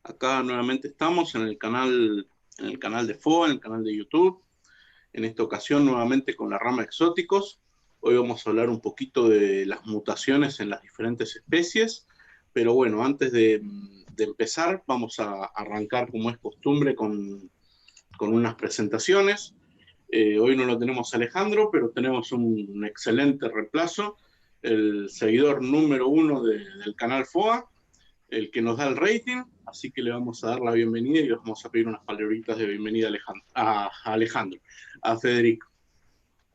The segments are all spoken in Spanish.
Acá nuevamente estamos en el canal de FOA, en el canal de YouTube. En esta ocasión nuevamente con la rama exóticos. Hoy vamos a hablar un poquito de las mutaciones en las diferentes especies. Pero bueno, antes de empezar, vamos a arrancar como es costumbre con unas presentaciones. Hoy no lo tenemos a Alejandro, pero tenemos un excelente reemplazo, el seguidor número 1 del canal FOA, el que nos da el rating, así que le vamos a dar la bienvenida y le vamos a pedir unas palabritas de bienvenida a Federico.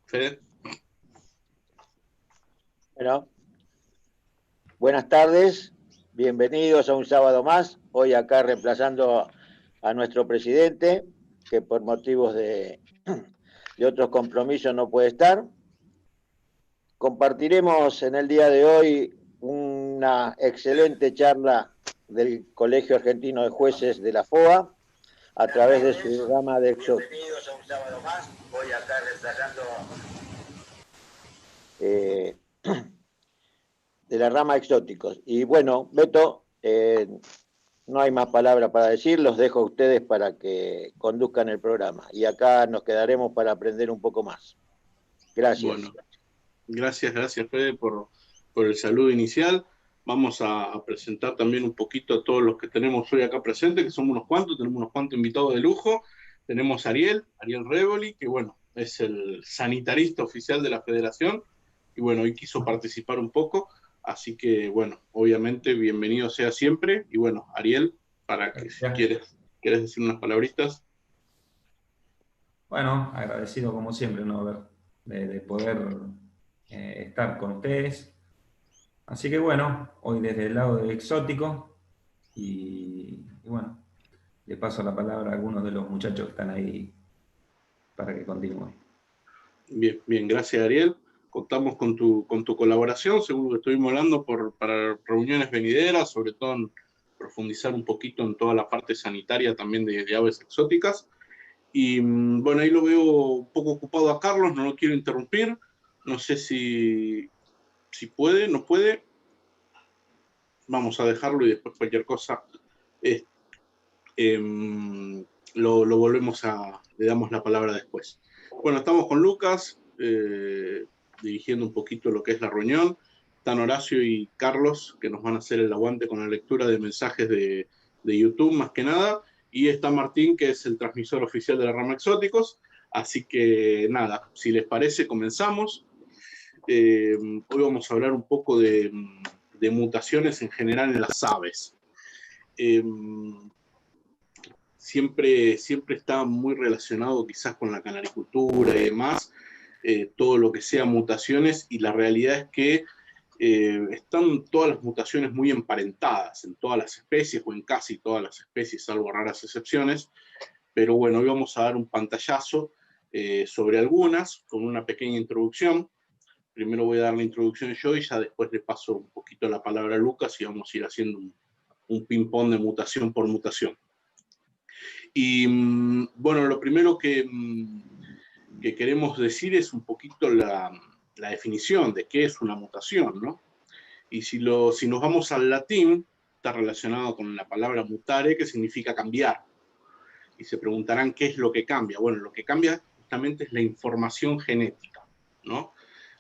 Fede. Bueno, buenas tardes, bienvenidos a un sábado más, hoy acá reemplazando a nuestro presidente, que por motivos de otros compromisos no puede estar. Compartiremos en el día de hoy una excelente charla del Colegio Argentino de Jueces de la FOA a través de su rama de exóticos. Bienvenidos a un sábado más, hoy acá reemplazando de la rama exóticos. Y bueno, Beto, no hay más palabras para decir, los dejo a ustedes para que conduzcan el programa. Y acá nos quedaremos para aprender un poco más. Gracias. Bueno, gracias Fede por el saludo inicial. Vamos a presentar también un poquito a todos los que tenemos hoy acá presentes, que somos tenemos unos cuantos invitados de lujo. Tenemos a Ariel Revoli, que bueno, es el sanitarista oficial de la federación, y bueno, hoy quiso participar un poco, así que bueno, obviamente bienvenido sea siempre, y bueno, Ariel, para que si quieres decir unas palabritas. Bueno, agradecido como siempre, ¿no? de poder estar con ustedes. Así que bueno, hoy desde el lado de exótico y bueno, le paso la palabra a algunos de los muchachos que están ahí para que continúen. Bien, gracias Ariel. Contamos con tu colaboración, seguro que estuvimos hablando para reuniones venideras, sobre todo en profundizar un poquito en toda la parte sanitaria también de aves exóticas. Y bueno, ahí lo veo un poco ocupado a Carlos, no lo quiero interrumpir. No sé si puede, no puede. Vamos a dejarlo y después cualquier cosa lo volvemos le damos la palabra después. Bueno, estamos con Lucas, dirigiendo un poquito lo que es la reunión. Están Horacio y Carlos, que nos van a hacer el aguante con la lectura de mensajes de YouTube, más que nada. Y está Martín, que es el transmisor oficial de la rama exóticos. Así que nada, si les parece, comenzamos. Hoy vamos a hablar un poco de mutaciones en general en las aves. Siempre está muy relacionado quizás con la canaricultura y demás, todo lo que sea mutaciones, y la realidad es que están todas las mutaciones muy emparentadas en todas las especies, o en casi todas las especies, salvo raras excepciones. Pero bueno, hoy vamos a dar un pantallazo sobre algunas, con una pequeña introducción. Primero voy a dar la introducción yo y ya después le paso un poquito la palabra a Lucas y vamos a ir haciendo un ping-pong de mutación por mutación. Y bueno, lo primero que queremos decir es un poquito la definición de qué es una mutación, ¿no? Y si nos vamos al latín, está relacionado con la palabra mutare, que significa cambiar. Y se preguntarán qué es lo que cambia. Bueno, lo que cambia justamente es la información genética, ¿no?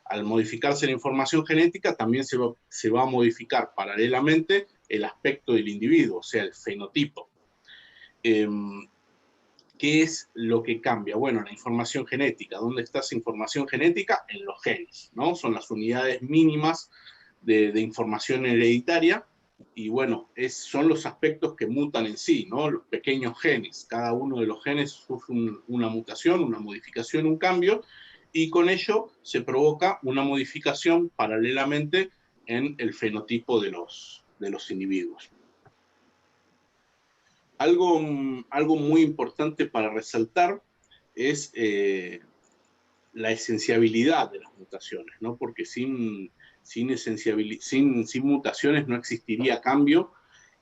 Al modificarse la información genética, también se va a modificar paralelamente el aspecto del individuo, o sea, el fenotipo. ¿Qué es lo que cambia? Bueno, la información genética. ¿Dónde está esa información genética? En los genes, ¿no? Son las unidades mínimas de información hereditaria, y bueno, son los aspectos que mutan en sí, ¿no? Los pequeños genes. Cada uno de los genes sufre una mutación, una modificación, un cambio, y con ello se provoca una modificación paralelamente en el fenotipo de los individuos. Algo muy importante para resaltar es la esenciabilidad de las mutaciones, ¿no? Porque sin mutaciones no existiría cambio,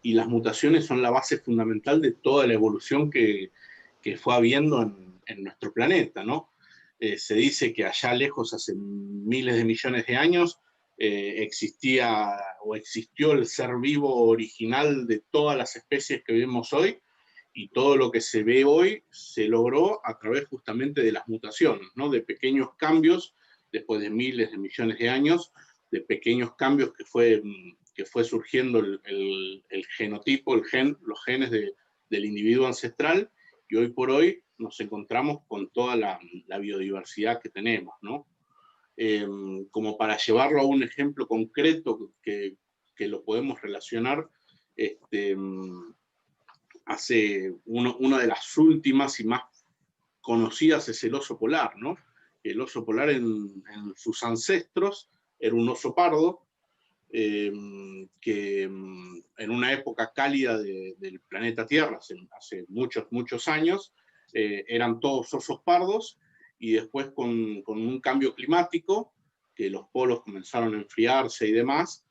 y las mutaciones son la base fundamental de toda la evolución que fue habiendo en nuestro planeta, ¿no? Se dice que allá lejos, hace miles de millones de años, existía o existió el ser vivo original de todas las especies que vemos hoy, y todo lo que se ve hoy se logró a través justamente de las mutaciones, ¿no? De pequeños cambios, después de miles de millones de años, de pequeños cambios que fue surgiendo el genotipo, los genes del individuo ancestral, y hoy por hoy nos encontramos con toda la biodiversidad que tenemos, ¿no? Como para llevarlo a un ejemplo concreto que lo podemos relacionar, una de las últimas y más conocidas es el oso polar, ¿no? El oso polar en sus ancestros era un oso pardo, que en una época cálida del planeta Tierra, hace muchos años, eran todos osos pardos, y después con un cambio climático, que los polos comenzaron a enfriarse y demás,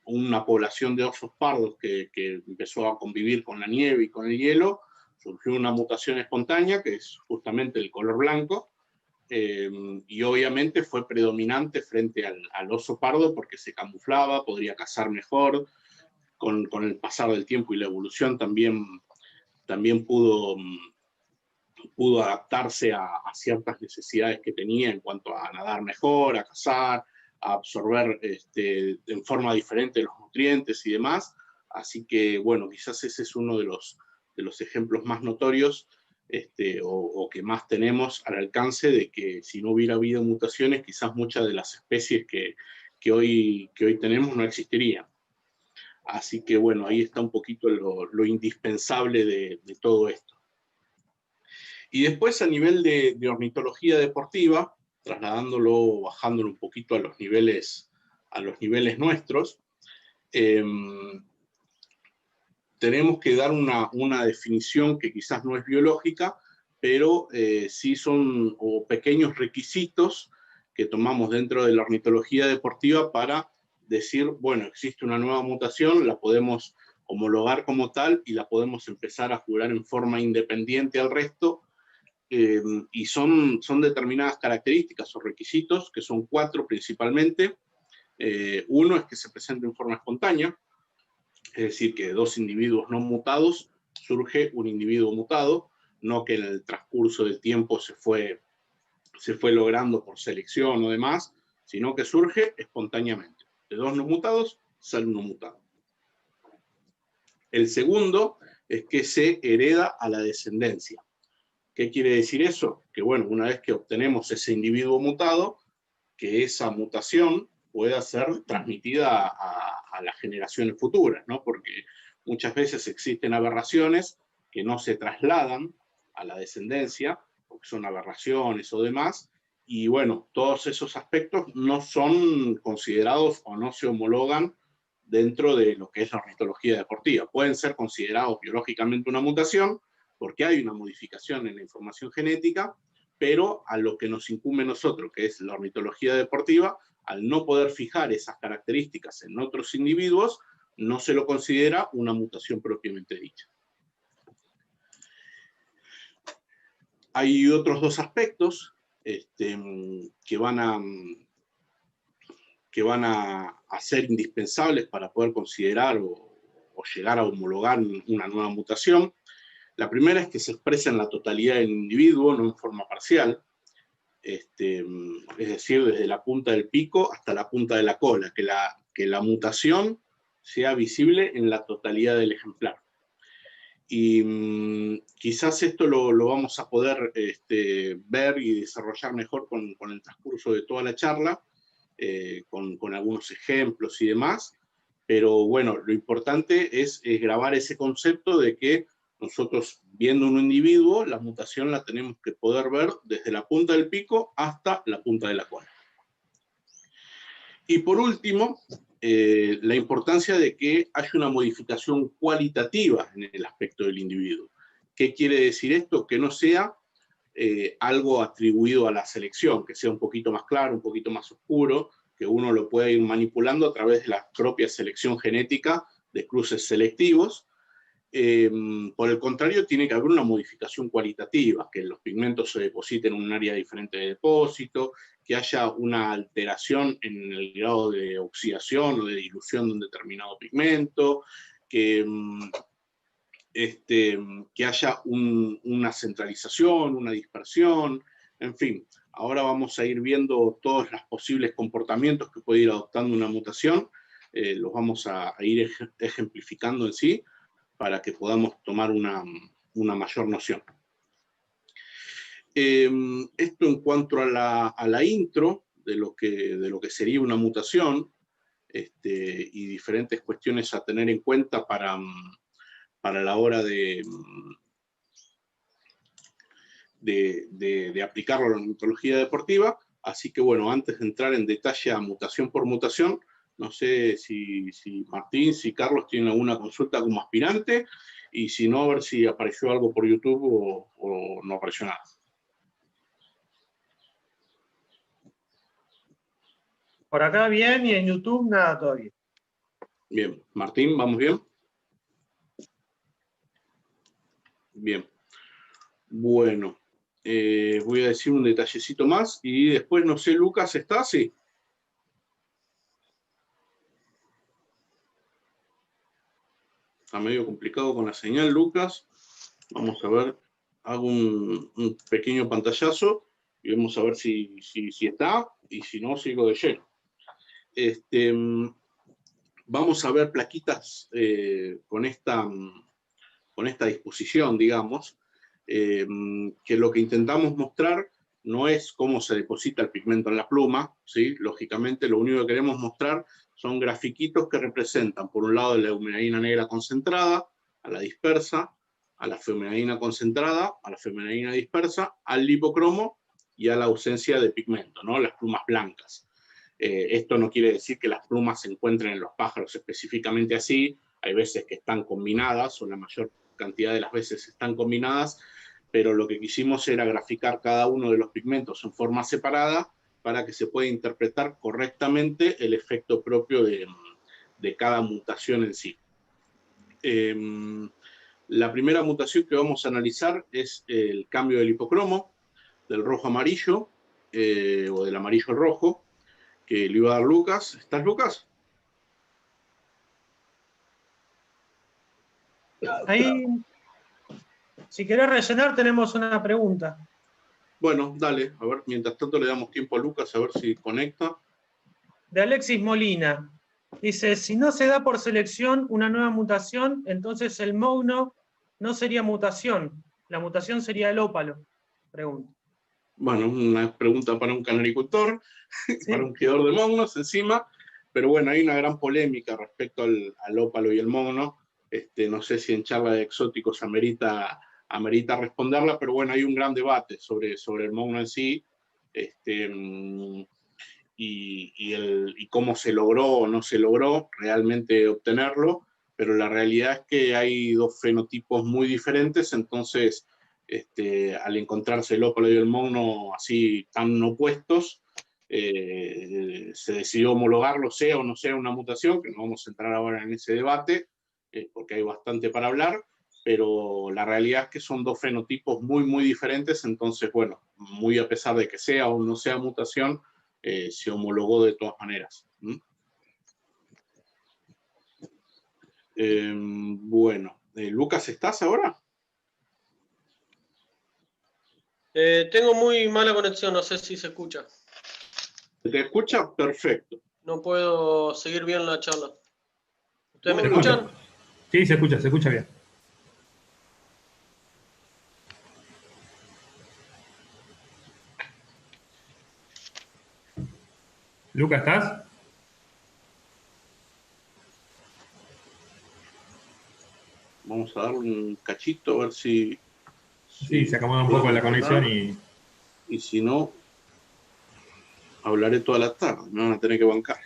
una población de osos pardos que empezó a convivir con la nieve y con el hielo, surgió una mutación espontánea, que es justamente el color blanco, y obviamente fue predominante frente al oso pardo porque se camuflaba, podría cazar mejor. Con el pasar del tiempo y la evolución también pudo adaptarse a ciertas necesidades que tenía en cuanto a nadar mejor, a cazar, a absorber en forma diferente los nutrientes y demás. Así que, bueno, quizás ese es uno de los ejemplos más notorios, o que más tenemos al alcance, de que si no hubiera habido mutaciones, quizás muchas de las especies que hoy tenemos no existirían. Así que, bueno, ahí está un poquito lo indispensable de todo esto. Y después, a nivel de ornitología deportiva, trasladándolo, bajándolo un poquito a los niveles nuestros, tenemos que dar una definición que quizás no es biológica, pero sí son pequeños requisitos que tomamos dentro de la ornitología deportiva para decir, bueno, existe una nueva mutación, la podemos homologar como tal y la podemos empezar a jurar en forma independiente al resto, y son determinadas características o requisitos, que son 4 principalmente. Uno es que se presente en forma espontánea, es decir, que de 2 individuos no mutados surge un individuo mutado, no que en el transcurso del tiempo se fue logrando por selección o demás, sino que surge espontáneamente. De 2 no mutados sale uno mutado. El segundo es que se hereda a la descendencia. ¿Qué quiere decir eso? Que, bueno, una vez que obtenemos ese individuo mutado, que esa mutación pueda ser transmitida a las generaciones futuras, ¿no? Porque muchas veces existen aberraciones que no se trasladan a la descendencia, porque son aberraciones o demás, y bueno, todos esos aspectos no son considerados o no se homologan dentro de lo que es la ornitología deportiva. Pueden ser considerados biológicamente una mutación, porque hay una modificación en la información genética, pero a lo que nos incumbe nosotros, que es la ornitología deportiva, al no poder fijar esas características en otros individuos, no se lo considera una mutación propiamente dicha. Hay otros 2 aspectos que van a ser indispensables para poder considerar o llegar a homologar una nueva mutación. La primera es que se expresa en la totalidad del individuo, no en forma parcial, es decir, desde la punta del pico hasta la punta de la cola, que la mutación sea visible en la totalidad del ejemplar. Y quizás esto lo vamos a poder ver y desarrollar mejor con el transcurso de toda la charla, con algunos ejemplos y demás, pero bueno, lo importante es grabar ese concepto de que nosotros, viendo un individuo, la mutación la tenemos que poder ver desde la punta del pico hasta la punta de la cola. Y por último, la importancia de que haya una modificación cualitativa en el aspecto del individuo. ¿Qué quiere decir esto? Que no sea algo atribuido a la selección, que sea un poquito más claro, un poquito más oscuro, que uno lo pueda ir manipulando a través de la propia selección genética de cruces selectivos, Por el contrario, tiene que haber una modificación cualitativa, que los pigmentos se depositen en un área diferente de depósito, que haya una alteración en el grado de oxidación o de dilución de un determinado pigmento, que haya una centralización, una dispersión, en fin. Ahora vamos a ir viendo todos los posibles comportamientos que puede ir adoptando una mutación, los vamos a ir ejemplificando en sí, para que podamos tomar una mayor noción. Esto en cuanto a la intro de lo que sería una mutación, y diferentes cuestiones a tener en cuenta para la hora de aplicarlo a la ornitología deportiva. Así que bueno, antes de entrar en detalle a mutación por mutación, no sé si Martín, si Carlos tienen alguna consulta como aspirante, y si no, a ver si apareció algo por YouTube o no apareció nada. Por acá bien, y en YouTube nada todavía. Bien, Martín, ¿vamos bien? Bien. Bueno, voy a decir un detallecito más, y después, no sé, Lucas, ¿está? Sí. Está medio complicado con la señal, Lucas. Vamos a ver, hago un pequeño pantallazo y vamos a ver si está, y si no, sigo de lleno. Vamos a ver plaquitas con esta disposición, digamos, que lo que intentamos mostrar no es cómo se deposita el pigmento en la pluma, ¿sí? Lógicamente lo único que queremos mostrar son grafiquitos que representan, por un lado, la eumenadina negra concentrada, a la dispersa, a la feumenadina concentrada, a la feumenadina dispersa, al lipocromo y a la ausencia de pigmento, ¿no? Las plumas blancas. Esto no quiere decir que las plumas se encuentren en los pájaros específicamente así, hay veces que están combinadas, o la mayor cantidad de las veces están combinadas, pero lo que quisimos era graficar cada uno de los pigmentos en forma separada para que se pueda interpretar correctamente el efecto propio de cada mutación en sí. La primera mutación que vamos a analizar es el cambio del hipocromo, del rojo a amarillo, o del amarillo al rojo, que le iba a dar Lucas. ¿Estás, Lucas? Ahí, si querés rellenar, tenemos una pregunta. Bueno, dale, a ver, mientras tanto le damos tiempo a Lucas a ver si conecta. De Alexis Molina. Dice, si no se da por selección una nueva mutación, entonces el mogno no sería mutación. La mutación sería el ópalo. Pregunta. Bueno, una pregunta para un canaricultor, Sí. para un criador de mognos encima, pero bueno, hay una gran polémica respecto al ópalo y el mogno. No sé si en charla de exóticos amerita responderla, pero bueno, hay un gran debate sobre el mogno en sí, y cómo se logró o no se logró realmente obtenerlo, pero la realidad es que hay dos fenotipos muy diferentes, entonces al encontrarse el ópalo y el mogno así tan opuestos, se decidió homologarlo, sea o no sea una mutación, que no vamos a entrar ahora en ese debate, porque hay bastante para hablar, pero la realidad es que son dos fenotipos muy, muy diferentes, entonces, bueno, muy a pesar de que sea o no sea mutación, se homologó de todas maneras. Bueno, Lucas, ¿estás ahora? Tengo muy mala conexión, no sé si se escucha. ¿Te escucha? Perfecto. No puedo seguir bien la charla. ¿Ustedes me Se escuchan? escucha. Sí, se escucha bien. Lucas, ¿estás? Vamos a darle un cachito a ver si... Sí, se acomoda un poco la conexión y si no, hablaré toda la tarde, me van a tener que bancar.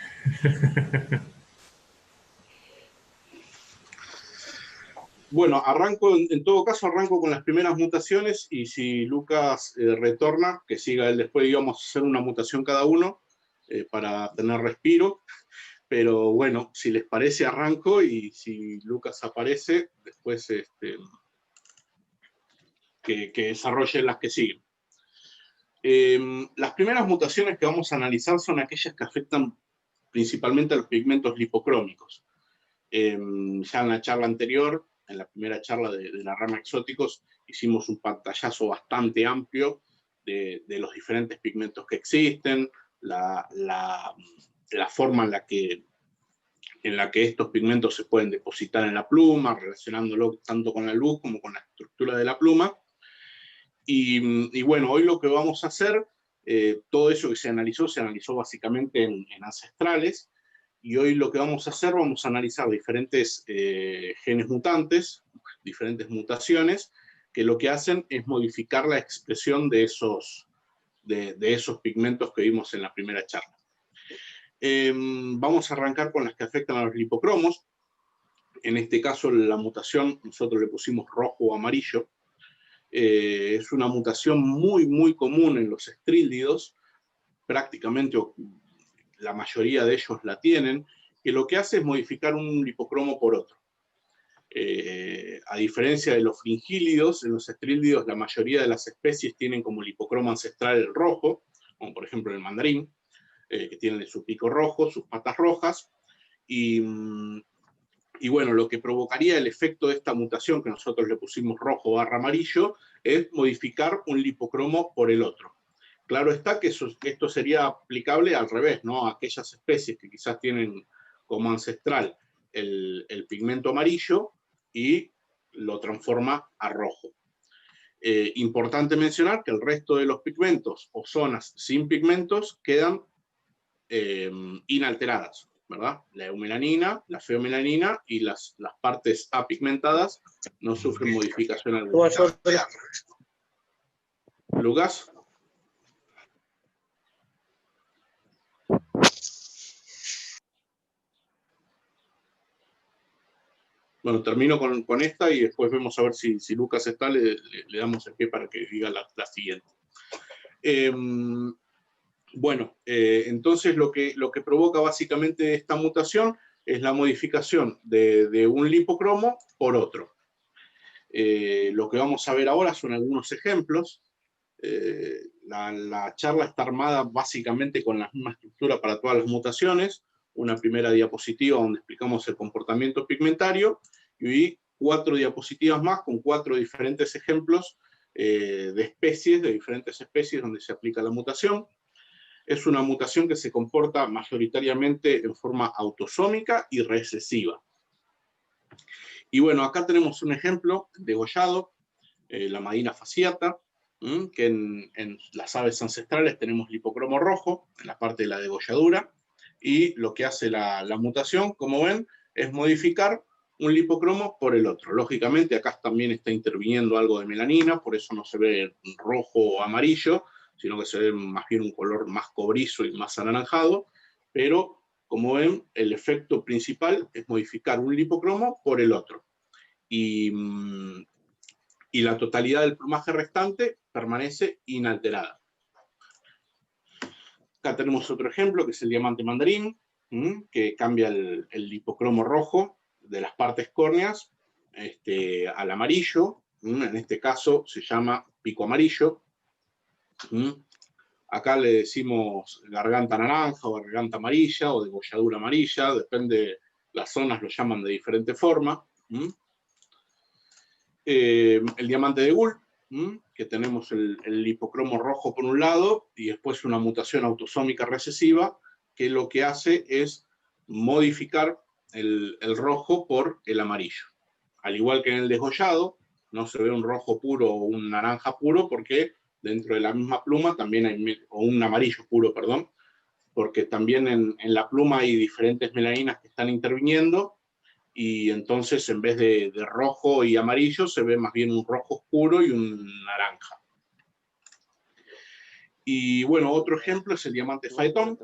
Bueno, en todo caso arranco con las primeras mutaciones, y si Lucas retorna, que siga él después, íbamos a hacer una mutación cada uno para tener respiro, pero bueno, si les parece arranco, y si Lucas aparece, después después que desarrollen las que siguen. Las primeras mutaciones que vamos a analizar son aquellas que afectan principalmente a los pigmentos lipocrómicos. Ya en la charla anterior, en la primera charla de la rama exóticos, hicimos un pantallazo bastante amplio de los diferentes pigmentos que existen, la forma en la que estos pigmentos se pueden depositar en la pluma, relacionándolo tanto con la luz como con la estructura de la pluma. Y bueno, hoy lo que vamos a hacer, todo eso que se analizó básicamente en ancestrales, y hoy lo que vamos a hacer, vamos a analizar diferentes genes mutantes, diferentes mutaciones, que lo que hacen es modificar la expresión de esos pigmentos que vimos en la primera charla. Vamos a arrancar con las que afectan a los lipocromos. En este caso, la mutación, nosotros le pusimos rojo o amarillo. Es una mutación muy, muy común en los estrílidos, prácticamente la mayoría de ellos la tienen, que lo que hace es modificar un lipocromo por otro. A diferencia de los fringílidos, en los estrílidos la mayoría de las especies tienen como lipocromo ancestral el rojo, como por ejemplo el mandarín, que tiene su pico rojo, sus patas rojas, y bueno, lo que provocaría el efecto de esta mutación que nosotros le pusimos rojo / amarillo es modificar un lipocromo por el otro. Claro está que esto sería aplicable al revés, ¿no? A aquellas especies que quizás tienen como ancestral el pigmento amarillo y lo transforma a rojo. Importante mencionar que el resto de los pigmentos o zonas sin pigmentos quedan inalteradas, ¿verdad? La eumelanina, la feomelanina y las partes apigmentadas no sufren modificación alguna. Lucas. Bueno, termino con esta y después vemos a ver si Lucas está, le damos el pie para que diga la siguiente. Bueno, entonces lo que provoca básicamente esta mutación es la modificación de un lipocromo por otro. Lo que vamos a ver ahora son algunos ejemplos. La charla está armada básicamente con la misma estructura para todas las mutaciones, una primera diapositiva donde explicamos el comportamiento pigmentario y 4 diapositivas más con 4 diferentes ejemplos de diferentes especies donde se aplica la mutación. Es una mutación que se comporta mayoritariamente en forma autosómica y recesiva. Y bueno, acá tenemos un ejemplo degollado, la Madina fasciata, que en las aves ancestrales tenemos lipocromo rojo en la parte de la degolladura, y lo que hace la mutación, como ven, es modificar un lipocromo por el otro. Lógicamente acá también está interviniendo algo de melanina, por eso no se ve rojo o amarillo, sino que se ve más bien un color más cobrizo y más anaranjado, pero como ven, el efecto principal es modificar un lipocromo por el otro. Y la totalidad del plumaje restante permanece inalterada. Acá tenemos otro ejemplo, que es el diamante mandarín, que cambia el lipocromo rojo de las partes córneas al amarillo. En este caso se llama pico amarillo. Acá le decimos garganta naranja o garganta amarilla o degolladura amarilla, depende, las zonas lo llaman de diferente forma. El diamante de Gould, que tenemos el lipocromo rojo por un lado y después una mutación autosómica recesiva que lo que hace es modificar el rojo por el amarillo. Al igual que en el desgollado, no se ve un rojo puro o un naranja puro porque dentro de la misma pluma también hay, o un amarillo puro, perdón, porque también en la pluma hay diferentes melaninas que están interviniendo, y entonces en vez de rojo y amarillo se ve más bien un rojo oscuro y un naranja. Y bueno, otro ejemplo es el diamante faetón,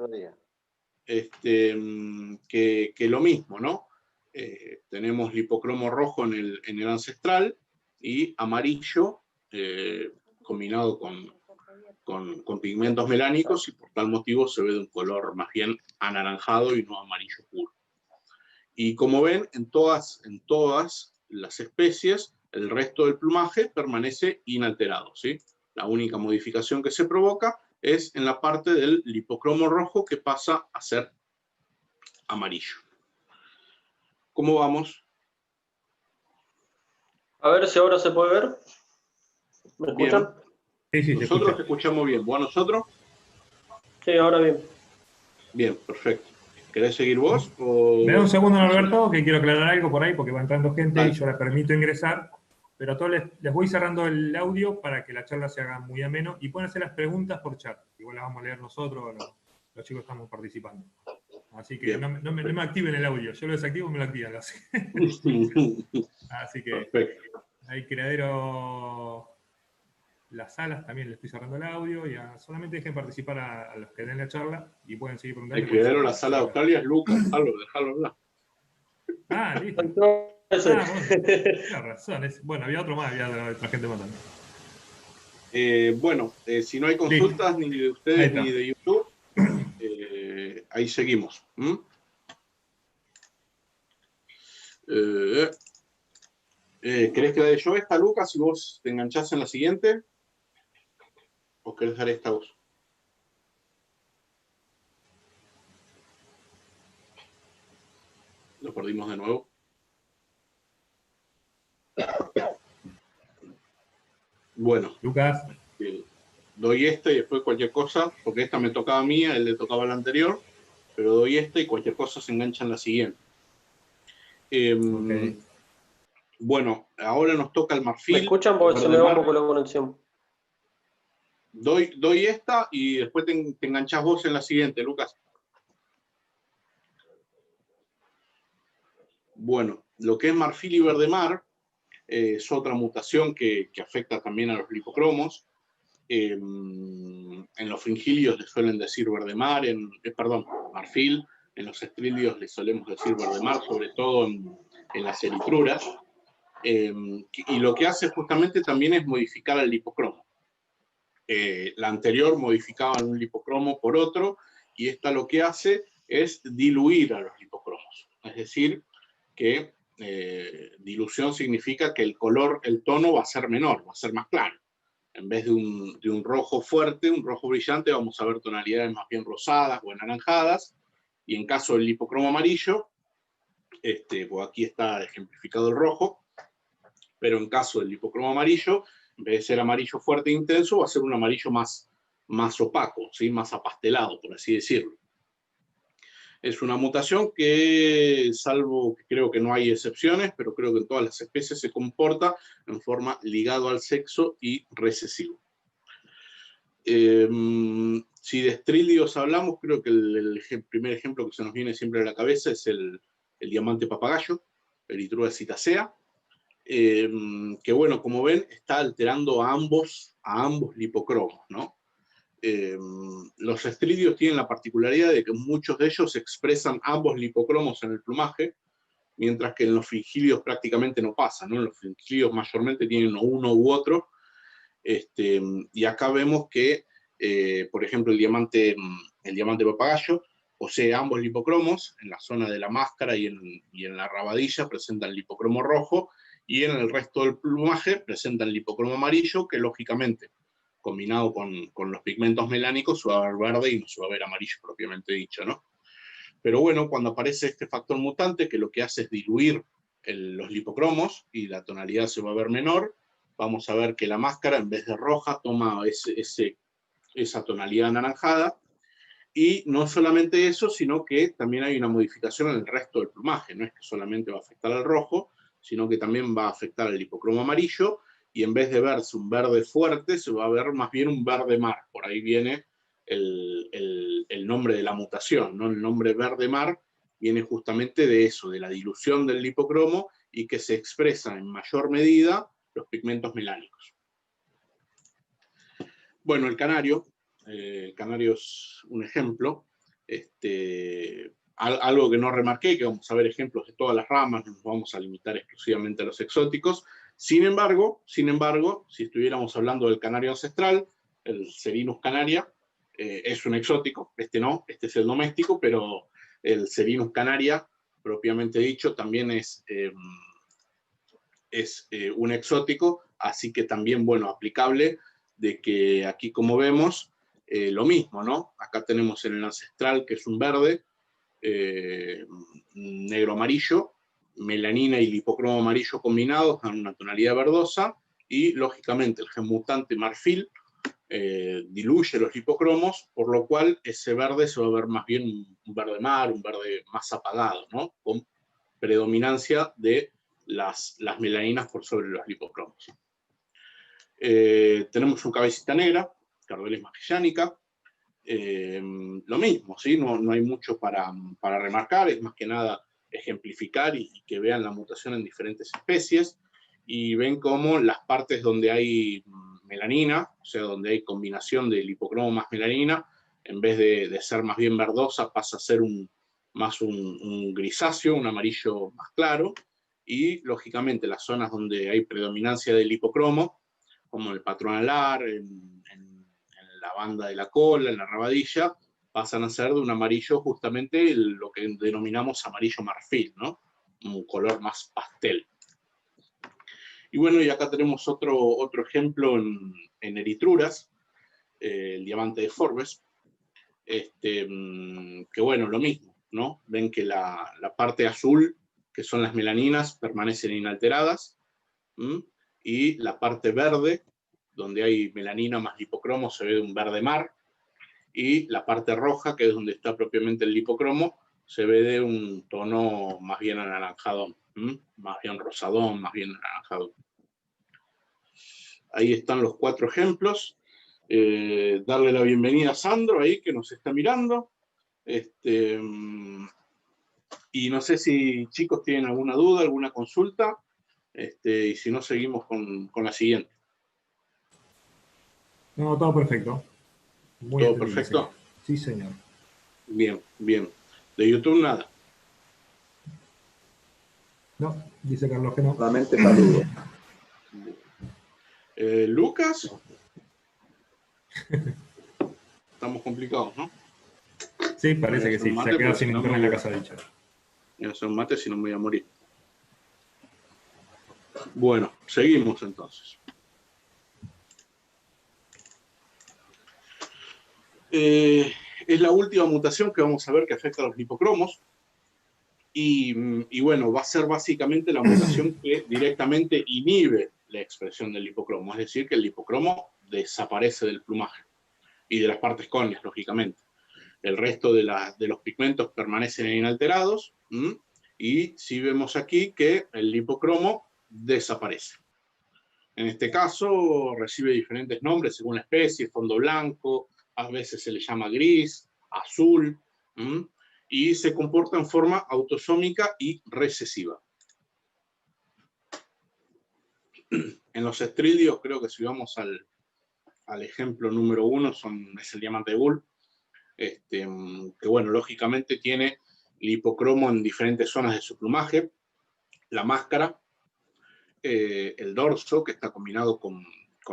que lo mismo, ¿no? Tenemos lipocromo rojo en el ancestral y amarillo combinado con pigmentos melánicos, y por tal motivo se ve de un color más bien anaranjado y no amarillo puro. Y como ven, en todas las especies, el resto del plumaje permanece inalterado, ¿sí? La única modificación que se provoca es en la parte del lipocromo rojo que pasa a ser amarillo. ¿Cómo vamos? A ver si ahora se puede ver. ¿Me escuchan? Sí, sí, se Nosotros escucha. te escuchamos bien. ¿Vos a nosotros? Sí, ahora bien. Bien, perfecto. ¿Querés seguir vos? O... Me da un segundo, Norberto, que quiero aclarar algo por ahí, porque va entrando gente Dale. y yo les permito ingresar, pero a todos les voy cerrando el audio para que la charla se haga muy ameno y pueden hacer las preguntas por chat. Igual las vamos a leer nosotros, los chicos estamos participando. Así que Bien. no me activen el audio, yo lo desactivo y me lo activan. Así que Perfecto. hay criadero, las salas también le estoy cerrando el audio y solamente dejen participar a los que den la charla y pueden seguir preguntando. El criadero de la sala de Australia es Lucas. Déjalo hablar. Ah, listo. Ese. Ah, bueno, tienes razón. Bueno, había otro más, había otra gente más también. Bueno, si no hay consultas ni de ustedes Ahí ni está. de YouTube, ahí seguimos. ¿Querés que la de yo esta, Lucas, y vos te enganchás en la siguiente? ¿O querés dar esta vos? Lo perdimos de nuevo. Bueno. Lucas. Doy esta y después cualquier cosa, porque esta me tocaba a mí, a él le tocaba la anterior, pero doy esta y cualquier cosa se engancha en la siguiente. Okay. Bueno, ahora nos toca el marfil. ¿Me escuchan? Porque se me va un poco la conexión. Doy esta y después te enganchás vos en la siguiente, Lucas. Bueno, lo que es marfil y verde mar es otra mutación que afecta también a los lipocromos. En los fringilios le suelen decir verde mar, perdón, marfil. En los estrídeos le solemos decir verde mar, sobre todo en las eritruras. Y lo que hace justamente también es modificar el lipocromo. La anterior modificaba un lipocromo por otro, y esta lo que hace es diluir a los lipocromos. Es decir, que dilución significa que el color, el tono va a ser menor, va a ser más claro. En vez de un rojo fuerte, un rojo brillante, vamos a ver tonalidades más bien rosadas o anaranjadas. Y en caso del lipocromo amarillo, pues aquí está ejemplificado el rojo, pero en caso del lipocromo amarillo, en vez de ser amarillo fuerte e intenso, va a ser un amarillo más opaco, ¿sí? Más apastelado, por así decirlo. Es una mutación que, salvo que creo que no hay excepciones, pero creo que en todas las especies se comporta en forma ligado al sexo y recesivo. Si de estrídeos hablamos, creo que el primer ejemplo que se nos viene siempre a la cabeza es el diamante papagayo, Erythrura citacea, que bueno, como ven, está alterando a ambos lipocromos, ¿no? Los estrídeos tienen la particularidad de que muchos de ellos expresan ambos lipocromos en el plumaje, mientras que en los fringilios prácticamente no pasa, ¿no? En los fringilios mayormente tienen uno u otro, y acá vemos que, por ejemplo, el diamante papagayo posee ambos lipocromos. En la zona de la máscara y en la rabadilla presentan lipocromo rojo, y en el resto del plumaje presentan lipocromo amarillo, que lógicamente, combinado con los pigmentos melánicos, se va a ver verde y no se va a ver amarillo propiamente dicho, ¿no? Pero bueno, cuando aparece este factor mutante, que lo que hace es diluir los lipocromos y la tonalidad se va a ver menor, vamos a ver que la máscara, en vez de roja, toma esa tonalidad anaranjada. Y no solamente eso, sino que también hay una modificación en el resto del plumaje. No es que solamente va a afectar al rojo, sino que también va a afectar al lipocromo amarillo, y en vez de verse un verde fuerte, se va a ver más bien un verde mar. Por ahí viene el nombre de la mutación, ¿no? El nombre verde mar viene justamente de eso, de la dilución del lipocromo, y que se expresan en mayor medida los pigmentos melánicos. Bueno, el canario es un ejemplo. Algo que no remarqué, que vamos a ver ejemplos de todas las ramas, no nos vamos a limitar exclusivamente a los exóticos. Sin embargo, si estuviéramos hablando del canario ancestral, el Serinus canaria, es un exótico, no, este es el doméstico, pero el Serinus canaria, propiamente dicho, también es es un exótico, así que también, bueno, aplicable de que aquí, como vemos, lo mismo, ¿no? Acá tenemos el ancestral, que es un verde, negro-amarillo, melanina y lipocromo amarillo combinados dan una tonalidad verdosa, y lógicamente el gen mutante marfil diluye los lipocromos, por lo cual ese verde se va a ver más bien un verde mar, un verde más apagado, ¿no? Con predominancia de las melaninas por sobre los lipocromos. Tenemos un cabecita negra, Carduelis magellanica, lo mismo, ¿sí? No hay mucho para remarcar, es más que nada ejemplificar y que vean la mutación en diferentes especies, y ven cómo las partes donde hay melanina, o sea, donde hay combinación de lipocromo más melanina, en vez de ser más bien verdosa, pasa a ser más un grisáceo, un amarillo más claro, y lógicamente las zonas donde hay predominancia del lipocromo, como el patrón alar, en la banda de la cola, en la rabadilla, pasan a ser de un amarillo justamente lo que denominamos amarillo marfil, ¿no? Un color más pastel. Y bueno, y acá tenemos otro ejemplo en eritruras, el diamante de Forbes, que bueno, lo mismo, ¿no? Ven que la parte azul, que son las melaninas, permanecen inalteradas, y la parte verde, donde hay melanina más lipocromo, se ve de un verde mar, y la parte roja, que es donde está propiamente el lipocromo, se ve de un tono más bien anaranjado, más bien rosadón, más bien anaranjado. Ahí están los 4 ejemplos. Darle la bienvenida a Sandro ahí, que nos está mirando. Y no sé si chicos tienen alguna duda, alguna consulta, y si no, seguimos con la siguiente. No, todo perfecto. Muy ¿Todo entendible, perfecto? señor. Sí, señor. Bien, bien. De YouTube nada. No, dice Carlos que no. Solamente saludos. Lucas. Estamos complicados, ¿no? Sí, parece que sí. Un Se mate, ha quedado porque sin si no internet en me la voy casa de Dicha. a hacer un mate, si no me voy a morir. Bueno, seguimos entonces. Es la última mutación que vamos a ver que afecta a los lipocromos. Y bueno, va a ser básicamente la mutación que directamente inhibe la expresión del lipocromo, es decir, que el lipocromo desaparece del plumaje y de las partes córneas, lógicamente. El resto de los pigmentos permanecen inalterados, y sí vemos aquí que el lipocromo desaparece. En este caso recibe diferentes nombres según la especie: fondo blanco, a veces se le llama gris, azul, y se comporta en forma autosómica y recesiva. En los estridios, creo que si vamos al ejemplo número 1, es el diamante de Bull, que bueno, lógicamente tiene lipocromo en diferentes zonas de su plumaje, la máscara, el dorso, que está combinado con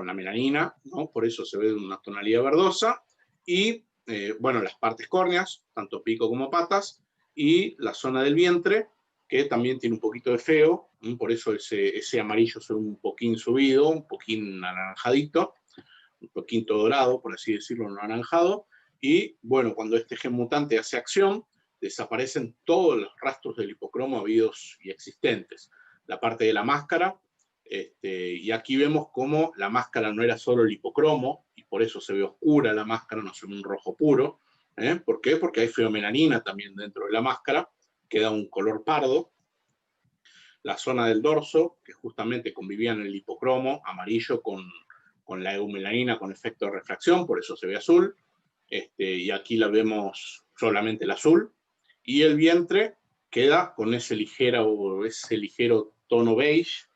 la melanina, ¿no? Por eso se ve una tonalidad verdosa, y bueno, las partes córneas, tanto pico como patas, y la zona del vientre, que también tiene un poquito de feo, por eso ese amarillo se ve un poquín subido, un poquín anaranjadito, un poquito dorado, por así decirlo, no anaranjado. Y bueno, cuando este gen mutante hace acción, desaparecen todos los rastros de lipocromo habidos y existentes. La parte de la máscara, y aquí vemos cómo la máscara no era solo lipocromo, y por eso se ve oscura la máscara, no se ve un rojo puro. ¿Por qué? Porque hay feomelanina también dentro de la máscara, que da un color pardo. La zona del dorso, que justamente convivía en el lipocromo amarillo con la eumelanina con efecto de refracción, por eso se ve azul, y aquí la vemos solamente el azul, y el vientre queda con ese ligero tono beige,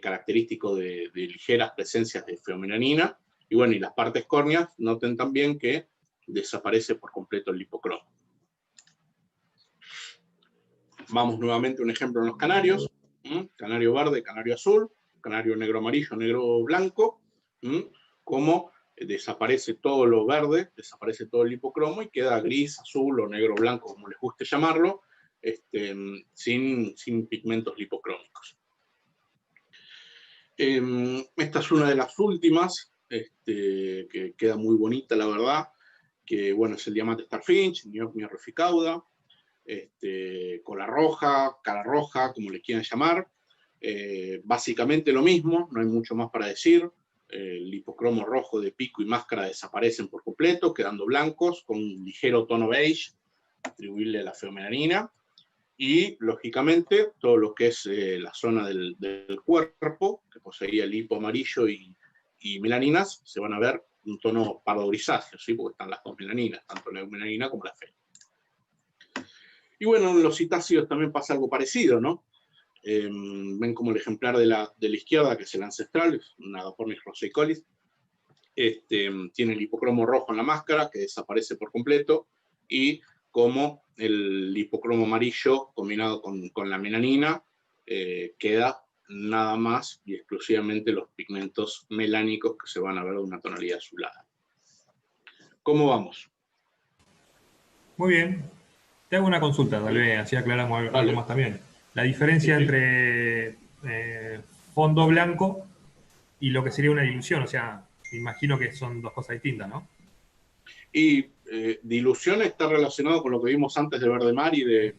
característico de ligeras presencias de feomelanina, y bueno, y las partes córneas, noten también que desaparece por completo el lipocromo. Vamos nuevamente a un ejemplo en los canarios, canario verde, canario azul, canario negro amarillo, negro blanco, como desaparece todo lo verde, desaparece todo el lipocromo y queda gris, azul o negro blanco, como les guste llamarlo, sin pigmentos lipocrómicos. Esta es una de las últimas, que queda muy bonita, la verdad, que bueno, es el diamante Starfinch, New York Mirror Ficauda, cola roja, cara roja, como le quieran llamar. Básicamente lo mismo, no hay mucho más para decir. El hipocromo rojo de pico y máscara desaparecen por completo, quedando blancos con un ligero tono beige, atribuible a la feomelanina. Y, lógicamente, todo lo que es la zona del cuerpo, que poseía el hipo amarillo y melaninas, se van a ver un tono pardo grisáceo, ¿sí? Porque están las dos melaninas, tanto la eumelanina como la fe. Y bueno, en los citáceos también pasa algo parecido, ¿no? Ven como el ejemplar de la izquierda, que es el ancestral, es una Agapornis roseicolis. Tiene el hipocromo rojo en la máscara, que desaparece por completo, y como el hipocromo amarillo combinado con la melanina, queda nada más y exclusivamente los pigmentos melánicos que se van a ver de una tonalidad azulada. ¿Cómo vamos? Muy bien. Te hago una consulta, tal vez, así aclaramos algo más también. La diferencia entre fondo blanco y lo que sería una dilución, o sea, imagino que son dos cosas distintas, ¿no? Y dilución está relacionado con lo que vimos antes de verde mar y de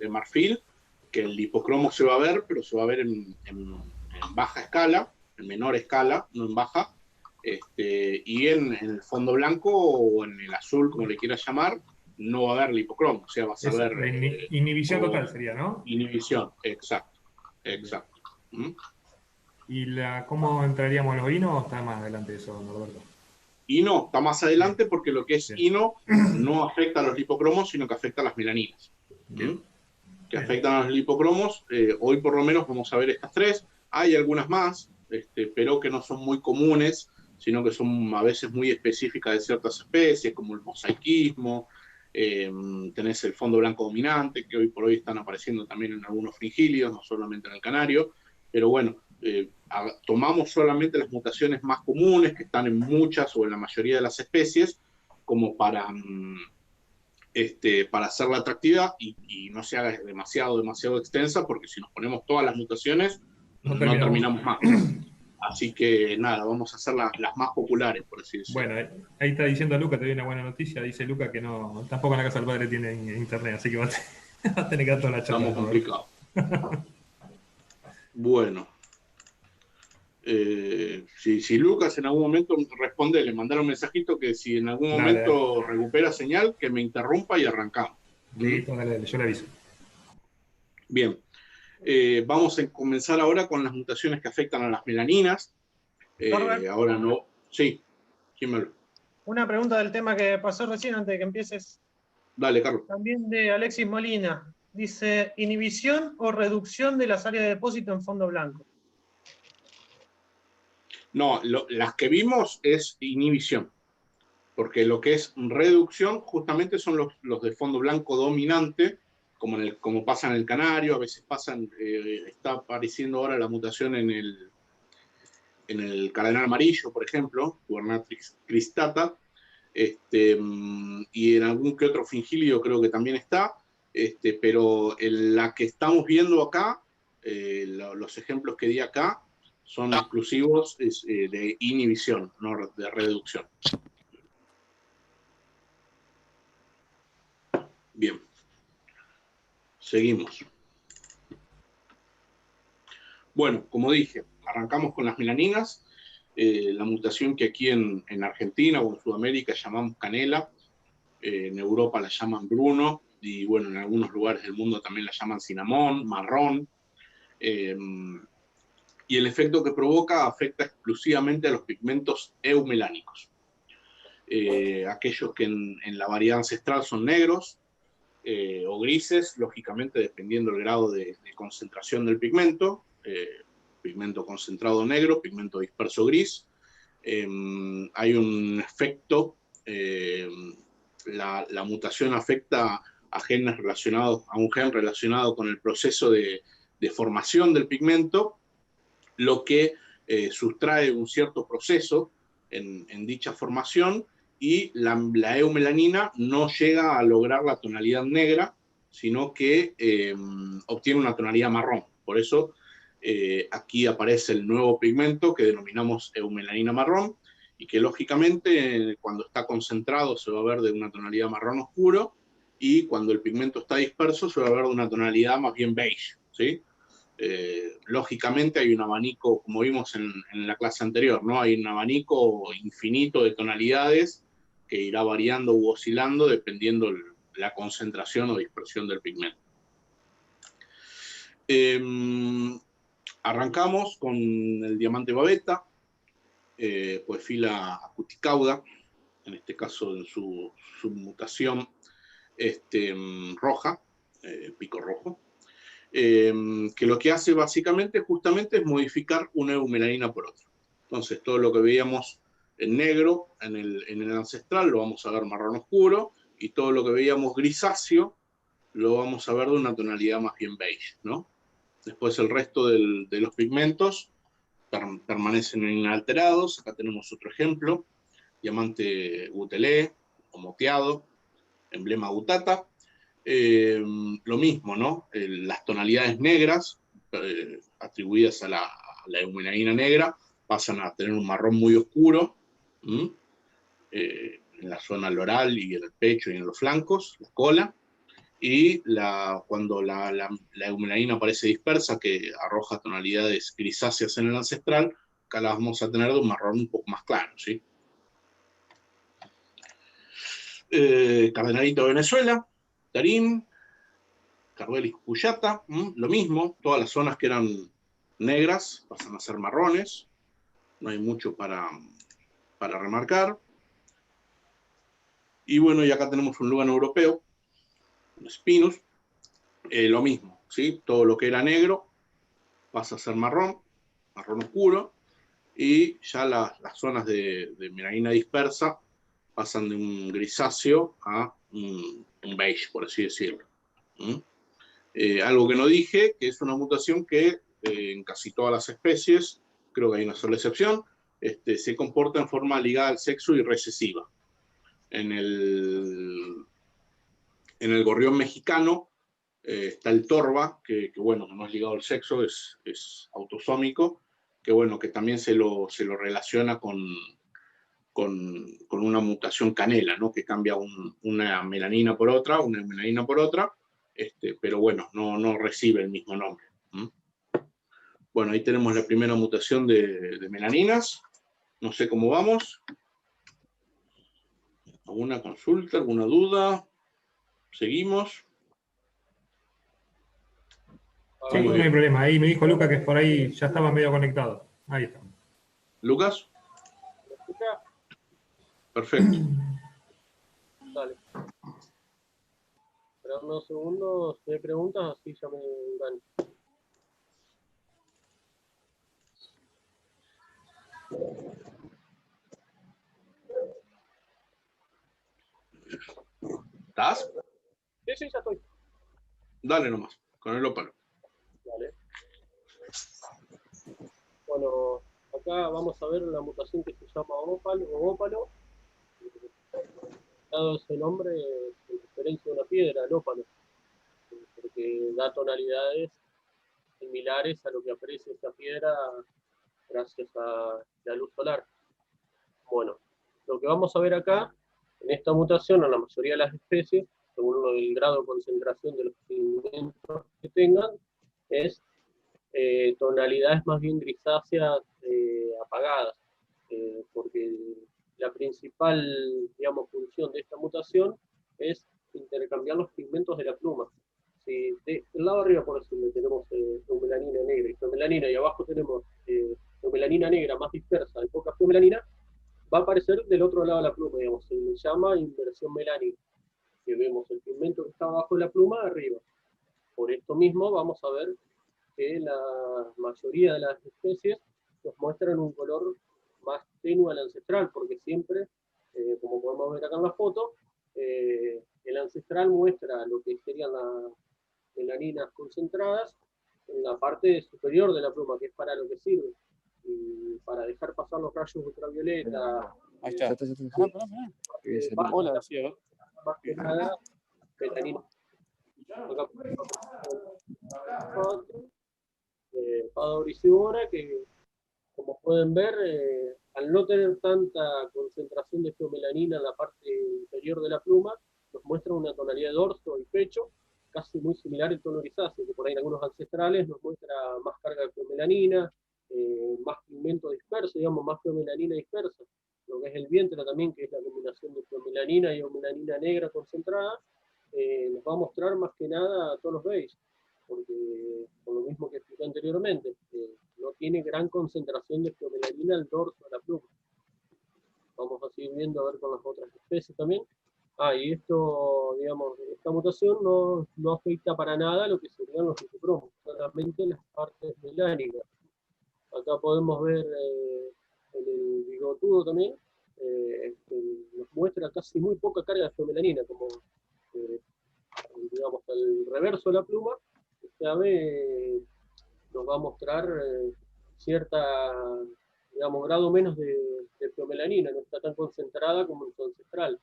marfil, que el hipocromo se va a ver, pero se va a ver en baja escala, en menor escala, no en baja, y en el fondo blanco o en el azul, como le quieras llamar, no va a haber el hipocromo, o sea, vas a ver... inhibición total sería, ¿no? Inhibición, exacto. ¿Mm? ¿Y cómo entraríamos a los vinos o está más adelante de eso, Norberto? Hino está más adelante porque lo que es hino no afecta a los lipocromos, sino que afecta a las melaninas. Que afectan a los lipocromos. Hoy por lo menos vamos a ver estas tres. Hay algunas más, pero que no son muy comunes, sino que son a veces muy específicas de ciertas especies, como el mosaicismo. Tenés el fondo blanco dominante, que hoy por hoy están apareciendo también en algunos fringílidos, no solamente en el canario. Pero bueno, tomamos solamente las mutaciones más comunes, que están en muchas o en la mayoría de las especies, como para hacerla atractiva y no se haga demasiado extensa, porque si nos ponemos todas las mutaciones, no terminamos más. Así que nada, vamos a hacer las más populares, por así decirlo. Bueno, ahí está diciendo Luca, te doy una buena noticia. Dice Luca que no, tampoco en la casa del padre tiene internet, así que va a tener que dar toda la charla. Estamos complicados. Bueno. Si Lucas en algún momento responde, le mandaron un mensajito que si en algún momento recupera señal, que me interrumpa y arrancamos. Listo, dale, yo le aviso. Bien. Vamos a comenzar ahora con las mutaciones que afectan a las melaninas. Ahora no. Sí, ¿quién Una pregunta del tema que pasó recién antes de que empieces. Dale, Carlos. También de Alexis Molina. Dice, ¿inhibición o reducción de las áreas de depósito en fondo blanco? No, las que vimos es inhibición, porque lo que es reducción justamente son los de fondo blanco dominante, como pasa en el canario, a veces está apareciendo ahora la mutación en el cardenal amarillo, por ejemplo, Gubernatrix cristata, y en algún que otro fringílido creo que también está, pero la que estamos viendo acá, los ejemplos que di acá, son exclusivos de inhibición, no de reducción. Bien. Seguimos. Bueno, como dije, arrancamos con las melaninas. La mutación que aquí en Argentina o en Sudamérica llamamos canela, en Europa la llaman bruno, y bueno, en algunos lugares del mundo también la llaman cinnamón, marrón. Y el efecto que provoca afecta exclusivamente a los pigmentos eumelánicos. Aquellos que en la variedad ancestral son negros o grises, lógicamente dependiendo del grado de concentración del pigmento, pigmento concentrado negro, pigmento disperso gris. Hay un efecto, la mutación afecta a un gen relacionado con el proceso de formación del pigmento, lo que sustrae un cierto proceso en dicha formación, y la eumelanina no llega a lograr la tonalidad negra, sino que obtiene una tonalidad marrón. Por eso Aquí aparece el nuevo pigmento que denominamos eumelanina marrón, y que lógicamente cuando está concentrado se va a ver de una tonalidad marrón oscuro, y cuando el pigmento está disperso se va a ver de una tonalidad más bien beige, ¿sí? Lógicamente hay un abanico, como vimos en la clase anterior, ¿no? Hay un abanico infinito de tonalidades que irá variando u oscilando dependiendo la concentración o dispersión del pigmento. Arrancamos con el diamante babeta, Poefila acuticauda, en este caso en su mutación roja, pico rojo, que lo que hace básicamente justamente es modificar una eumelanina por otra. Entonces todo lo que veíamos en negro en el ancestral lo vamos a ver marrón oscuro, y todo lo que veíamos grisáceo lo vamos a ver de una tonalidad más bien beige, ¿no? Después el resto de los pigmentos permanecen inalterados. Acá tenemos otro ejemplo, diamante gutelé o moteado, emblema gutata. Lo mismo, ¿no? Las tonalidades negras atribuidas a la eumelanina negra pasan a tener un marrón muy oscuro en la zona loral y en el pecho y en los flancos, la cola. Y cuando la eumelanina aparece dispersa, que arroja tonalidades grisáceas en el ancestral, acá la vamos a tener de un marrón un poco más claro, ¿sí? Cardenalito de Venezuela, Tarín, Cardelis Cuyata, lo mismo, todas las zonas que eran negras pasan a ser marrones, no hay mucho para remarcar. Y bueno, y acá tenemos un Lugano europeo, un Spinus, lo mismo, ¿sí? Todo lo que era negro pasa a ser marrón oscuro, y ya las zonas de melanina dispersa pasan de un grisáceo a un beige, por así decirlo. Algo que no dije, que es una mutación que en casi todas las especies, creo que hay una sola excepción, se comporta en forma ligada al sexo y recesiva. En el gorrión mexicano está el torva, que bueno, no es ligado al sexo, es autosómico, que bueno, que también se lo relaciona con una mutación canela, ¿no? Que cambia una melanina por otra, pero bueno, no recibe el mismo nombre. Bueno, ahí tenemos la primera mutación de melaninas. No sé cómo vamos. ¿Alguna consulta, alguna duda? ¿Seguimos? Sí, no hay problema. Ahí me dijo Lucas que por ahí ya estaba medio conectado. Ahí está. ¿Lucas? Perfecto. Dale. Esperad unos segundos, si hay preguntas, así ya me engancho. ¿Estás? Sí, ya estoy. Dale nomás, con el ópalo. Dale. Bueno, acá vamos a ver una mutación que se llama ópalo. Dado ese nombre, en referencia a una piedra, el ópalo, porque da tonalidades similares a lo que aprecia esa piedra gracias a la luz solar. Bueno, lo que vamos a ver acá, en esta mutación, en la mayoría de las especies, según el grado de concentración de los pigmentos que tengan, es tonalidades más bien grisáceas apagadas, porque la principal, digamos, función de esta mutación es intercambiar los pigmentos de la pluma. Si del lado de arriba, por decirlo, tenemos eumelanina negra y fiomelanina, y abajo tenemos eumelanina negra más dispersa y poca fiomelanina, va a aparecer del otro lado de la pluma, digamos, se le llama inversión melánica, que vemos el pigmento que está abajo de la pluma arriba. Por esto mismo vamos a ver que la mayoría de las especies nos muestran un color más tenue al ancestral, porque siempre, como podemos ver acá en la foto, el ancestral muestra lo que serían las melaninas concentradas en la parte superior de la pluma, que es para lo que sirve, y para dejar pasar los rayos ultravioleta. Ahí está. Hola, sí, a ver. Más que nada, melanina. Fada orisívora, que como pueden ver, al no tener tanta concentración de feomelanina en la parte inferior de la pluma, nos muestra una tonalidad de dorso y pecho casi muy similar al tono grisáceo, que por ahí en algunos ancestrales nos muestra más carga de feomelanina, más pigmento disperso, digamos, más feomelanina dispersa. Lo que es el vientre también, que es la combinación de feomelanina y eumelanina negra concentrada, nos va a mostrar más que nada tonos beige, porque por lo mismo que expliqué anteriormente, no tiene gran concentración de feomelanina al dorso de la pluma. Vamos a seguir viendo a ver con las otras especies también. Y esto, digamos, esta mutación no afecta para nada lo que serían los litocromos, solamente las partes melánicas. Acá podemos ver en el bigotudo también, nos muestra casi muy poca carga de feomelanina, como digamos al reverso de la pluma, este ave nos va a mostrar cierta, digamos, grado menos de feomelanina, no está tan concentrada como en su ancestral.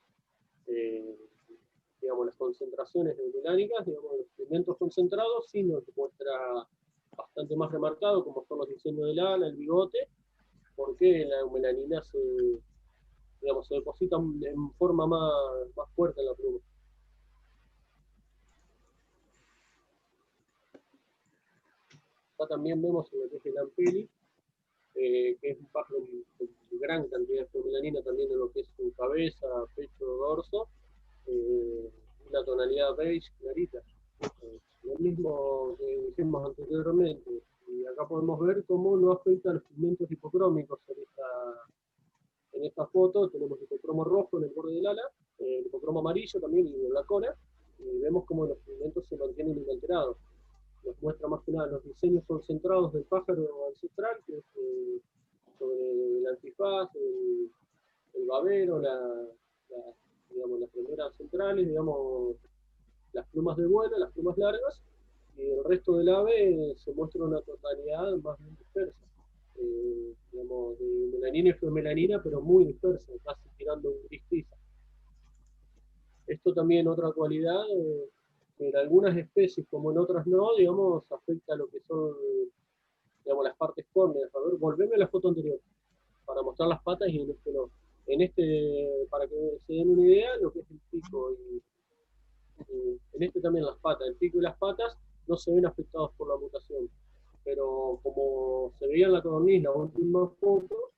Digamos, las concentraciones eumelánicas, digamos, los pigmentos concentrados sí nos muestra bastante más remarcado, como son los diseños del ala, el bigote, porque la eumelanina digamos, se deposita en forma más fuerte en la pluma. Acá también vemos en lo que es el ampeli, que es un pájaro con gran cantidad de feomelanina también en lo que es su cabeza, pecho, dorso, una tonalidad beige clarita. Lo mismo que dijimos anteriormente, y acá podemos ver cómo no afecta a los pigmentos hipocrómicos en esta foto. Tenemos hipocromo rojo en el borde del ala, hipocromo amarillo también en la cola, y vemos cómo los pigmentos se mantienen inalterados. Nos muestra más que nada los diseños concentrados del pájaro ancestral, que es sobre el antifaz, el babero, digamos, las primeras centrales, digamos, las plumas de vuelo, las plumas largas, y el resto del ave se muestra una totalidad más bien dispersa. Digamos, de melanina y feomelanina, pero muy dispersa, casi tirando un gris tiza. Esto también otra cualidad, que en algunas especies, como en otras no, digamos, afecta a lo que son, digamos, las partes córneas. A ver, volveme a la foto anterior, para mostrar las patas, y en este no. En este, para que se den una idea, lo que es el pico, y en este también las patas, el pico y las patas no se ven afectados por la mutación. Pero como se veía en la codorniz, la última foto,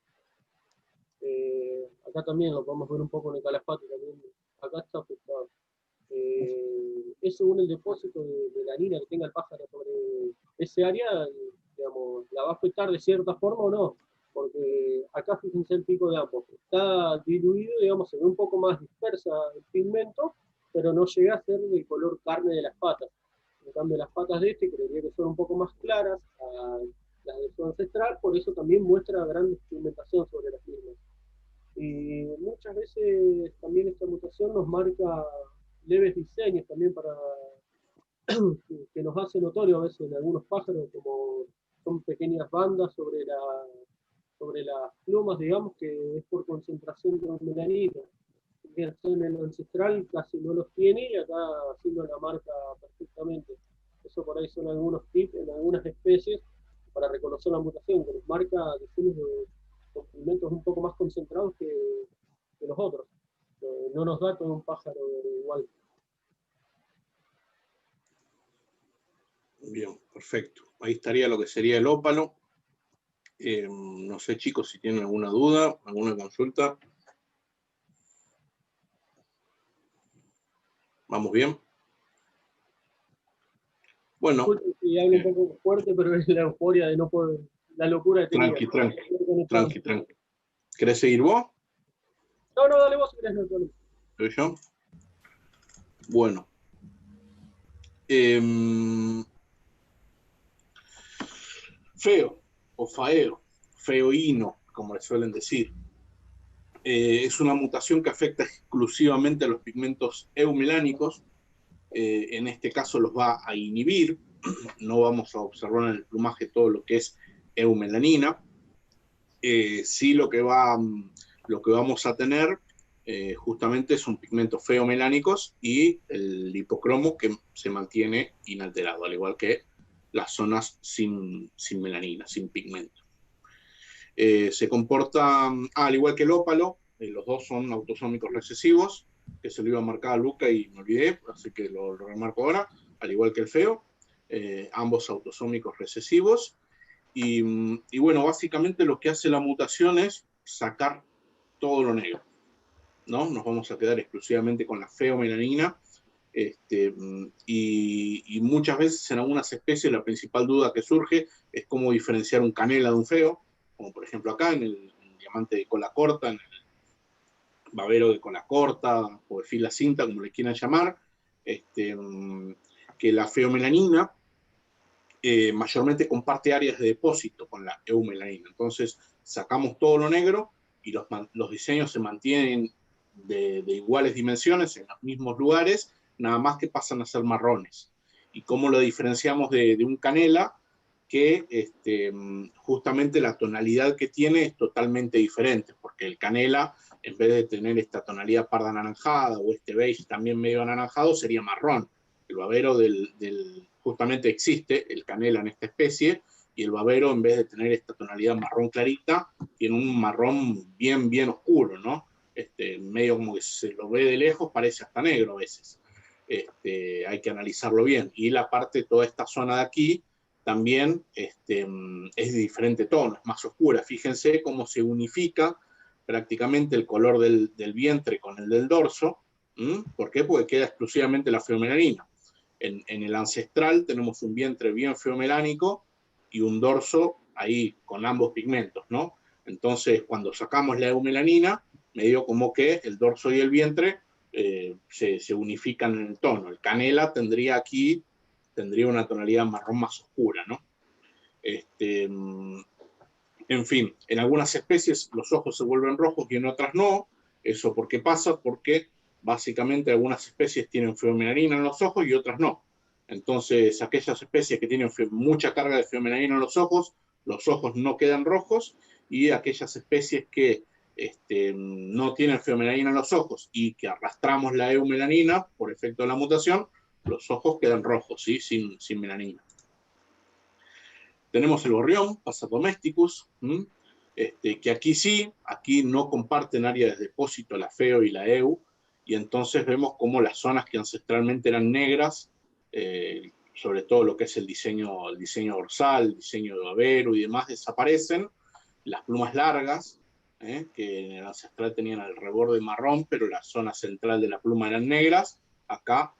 acá también lo podemos ver un poco en el calaspate, también acá está afectado. Es según el depósito de melanina que tenga el pájaro sobre ese área, digamos, la va a afectar de cierta forma o no, porque acá fíjense el pico de ambos, está diluido, digamos, se ve un poco más dispersa el pigmento, pero no llega a ser del color carne de las patas. En cambio, las patas de este creería que son un poco más claras a las de su ancestral, por eso también muestra gran pigmentación sobre las mismas. Y muchas veces también esta mutación nos marca leves diseños también para que nos hace notorio a veces en algunos pájaros, como son pequeñas bandas sobre las plumas, digamos, que es por concentración de melanina. En el ancestral casi no los tiene, y acá haciendo la marca perfectamente. Eso por ahí son algunos tips en algunas especies para reconocer la mutación, que nos marca diseños con pigmentos un poco más concentrados que los otros. No nos da todo un pájaro igual. Bien, perfecto. Ahí estaría lo que sería el ópalo. No sé, chicos, si tienen alguna duda, alguna consulta. ¿Vamos bien? Bueno. Y hablo un poco fuerte, pero es la euforia de no poder, la locura de tener. Tranqui. ¿Querés seguir vos? No, dale vos si querés, no hay problema. ¿Soy yo? Bueno. Feo, o faeo, feoíno, como le suelen decir. Es una mutación que afecta exclusivamente a los pigmentos eumelánicos. En este caso los va a inhibir. No vamos a observar en el plumaje todo lo que es eumelanina. Sí, lo que vamos a tener justamente son pigmentos feomelánicos y el hipocromo, que se mantiene inalterado, al igual que las zonas sin melanina, sin pigmento. Se comportan, al igual que el ópalo, los dos son autosómicos recesivos, que se lo iba a marcar a Luca y me olvidé, así que lo remarco ahora, al igual que el feo, ambos autosómicos recesivos. Y bueno, básicamente lo que hace la mutación es sacar todo lo negro, ¿no? Nos vamos a quedar exclusivamente con la feomelanina. Y muchas veces en algunas especies la principal duda que surge es cómo diferenciar un canela de un feo, como por ejemplo acá en el diamante de cola corta, en el babero de cola corta, o de fila cinta, como le quieran llamar, que la feomelanina mayormente comparte áreas de depósito con la eumelanina. Entonces sacamos todo lo negro y los diseños se mantienen de iguales dimensiones en los mismos lugares, nada más que pasan a ser marrones. ¿Y cómo lo diferenciamos de un canela? Que justamente la tonalidad que tiene es totalmente diferente, porque el canela, en vez de tener esta tonalidad parda anaranjada o este beige también medio anaranjado, sería marrón. El babero justamente existe el canela en esta especie, y el babero, en vez de tener esta tonalidad marrón clarita, tiene un marrón bien, bien oscuro, ¿no? Medio como que se lo ve de lejos, parece hasta negro a veces. Hay que analizarlo bien. Y la parte, toda esta zona de aquí, también es de diferente tono, es más oscura. Fíjense cómo se unifica prácticamente el color del vientre con el del dorso. ¿Por qué? Porque queda exclusivamente la feomelanina. En el ancestral tenemos un vientre bien feomelánico y un dorso ahí con ambos pigmentos, ¿no? Entonces, cuando sacamos la eumelanina, medio como que el dorso y el vientre se unifican en el tono. El canela tendría una tonalidad marrón más oscura, ¿no? En fin, en algunas especies los ojos se vuelven rojos y en otras no. ¿Eso por qué pasa? Porque básicamente algunas especies tienen feomelanina en los ojos y otras no. Entonces, aquellas especies que tienen mucha carga de feomelanina en los ojos no quedan rojos, y aquellas especies que no tienen feomelanina en los ojos y que arrastramos la eumelanina por efecto de la mutación, los ojos quedan rojos, ¿sí? sin melanina. Tenemos el gorrión, Passat domesticus, que aquí no comparten área de depósito la feo y la eu, y entonces vemos cómo las zonas que ancestralmente eran negras, sobre todo lo que es el diseño dorsal, el diseño de babero y demás, desaparecen. Las plumas largas, que en el ancestral tenían el reborde marrón, pero la zona central de la pluma eran negras, acá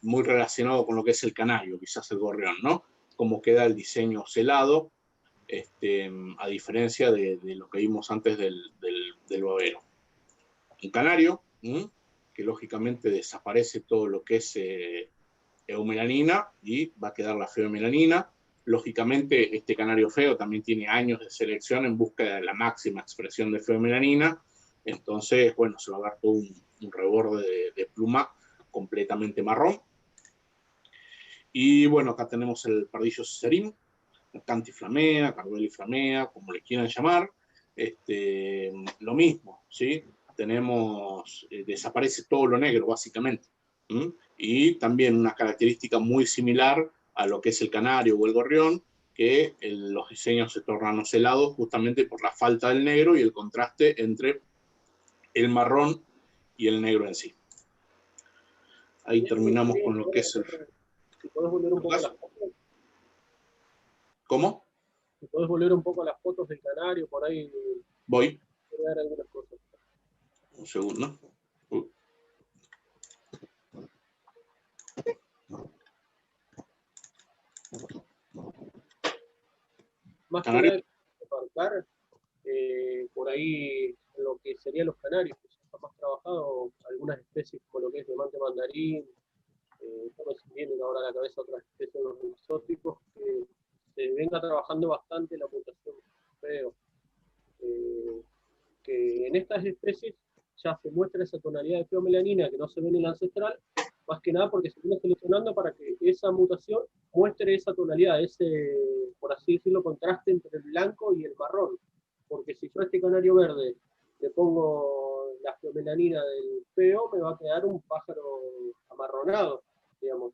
muy relacionado con lo que es el canario, quizás el gorrión, ¿no? Cómo queda el diseño celado, a diferencia de lo que vimos antes del babero. Un canario, que lógicamente desaparece todo lo que es eumelanina y va a quedar la feomelanina. Lógicamente, este canario feo también tiene años de selección en busca de la máxima expresión de feomelanina. Entonces, bueno, se va a dar todo un reborde de pluma completamente marrón. Y bueno, acá tenemos el pardillo cesarín, cantiflamea, cardueliflamea, como le quieran llamar. Lo mismo, ¿sí? Desaparece todo lo negro, básicamente. Y también una característica muy similar a lo que es el canario o el gorrión, que los diseños se tornan ocelados justamente por la falta del negro y el contraste entre el marrón y el negro en sí. Ahí terminamos con lo que es el... Si podés volver un poco a las fotos. ¿Cómo? Si podés volver un poco a las fotos del canario, por ahí. Voy. Voy a ver algunas cosas. Un segundo. Más que nada de marcar por ahí lo que serían los canarios, que ya está más trabajado, algunas especies como lo que es diamante mandarín, estamos viendo ahora a la cabeza otras especies de los exóticos, que se venga trabajando bastante la mutación feo. Que en estas especies ya se muestra esa tonalidad de feomelanina que no se ve en el ancestral, más que nada porque se viene seleccionando para que esa mutación muestre esa tonalidad, ese, por así decirlo, contraste entre el blanco y el marrón. Porque si yo a este canario verde le pongo la feomelanina del feo, me va a quedar un pájaro amarronado, digamos.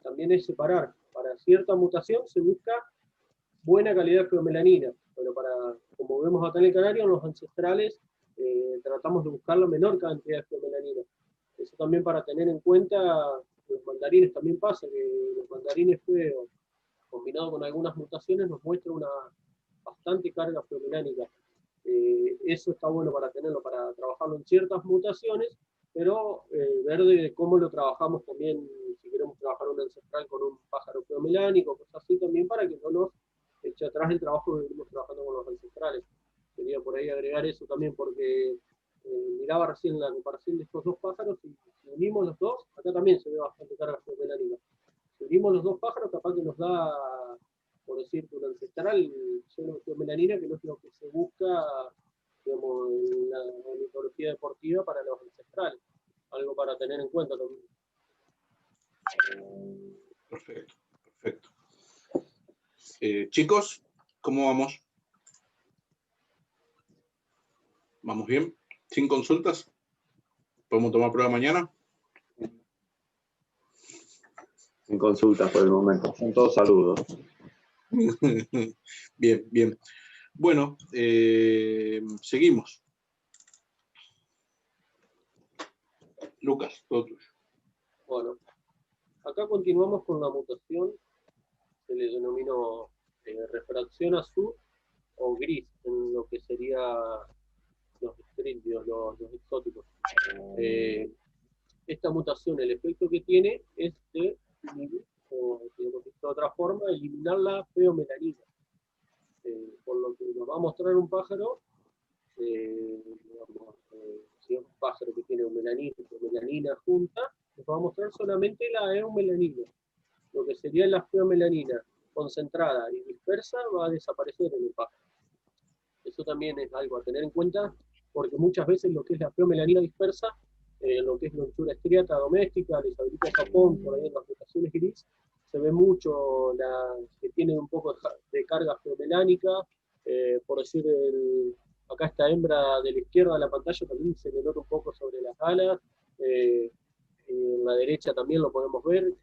También es separar para cierta mutación se busca buena calidad de feomelanina, pero como vemos acá en el canario, en los ancestrales tratamos de buscar la menor cantidad de feomelanina. Eso también para tener en cuenta, los mandarines también pasa, que los mandarines feos, combinado con algunas mutaciones, nos muestra una bastante carga feomelánica. Eso está bueno para tenerlo, para trabajarlo en ciertas mutaciones, pero ver de cómo lo trabajamos también, si queremos trabajar un ancestral con un pájaro feomelánico, cosas así también, para que no nos eche atrás el trabajo que venimos trabajando con los ancestrales. Quería por ahí agregar eso también, porque miraba recién la comparación de estos dos pájaros, y si unimos los dos, acá también se ve bastante carga feomelánica. Si unimos los dos pájaros, capaz que nos da, por decirte, un ancestral lleno de feomelanina, que no es lo que se busca, digamos, en la ornitología deportiva para los ancestrales. Algo para tener en cuenta también. Perfecto, perfecto. Chicos, ¿cómo vamos? ¿Vamos bien? ¿Sin consultas? ¿Podemos tomar prueba mañana? Sin consultas por el momento. Son todos saludos. Bien, bien. Bueno, seguimos. Lucas, todo tuyo. Bueno, acá continuamos con la mutación, se le denominó refracción azul o gris, en lo que sería los estrídeos, los exóticos. Esta mutación, el efecto que tiene es de inhibir, o digamos de otra forma, eliminar la feomelanina. Por lo que nos va a mostrar un pájaro, digamos, si es un pájaro que tiene melanina junta, nos va a mostrar solamente la eumelanina. Lo que sería la feomelanina concentrada y dispersa va a desaparecer en el pájaro. Eso también es algo a tener en cuenta, porque muchas veces lo que es la feomelanina dispersa, lo que es la Lonchura striata doméstica, Lisabelita Japón, por ahí en las mutaciones gris, se ve mucho que tiene un poco de carga feomelánica, por decir, acá esta hembra de la izquierda de la pantalla también se le nota un poco sobre las alas, en la derecha también lo podemos ver,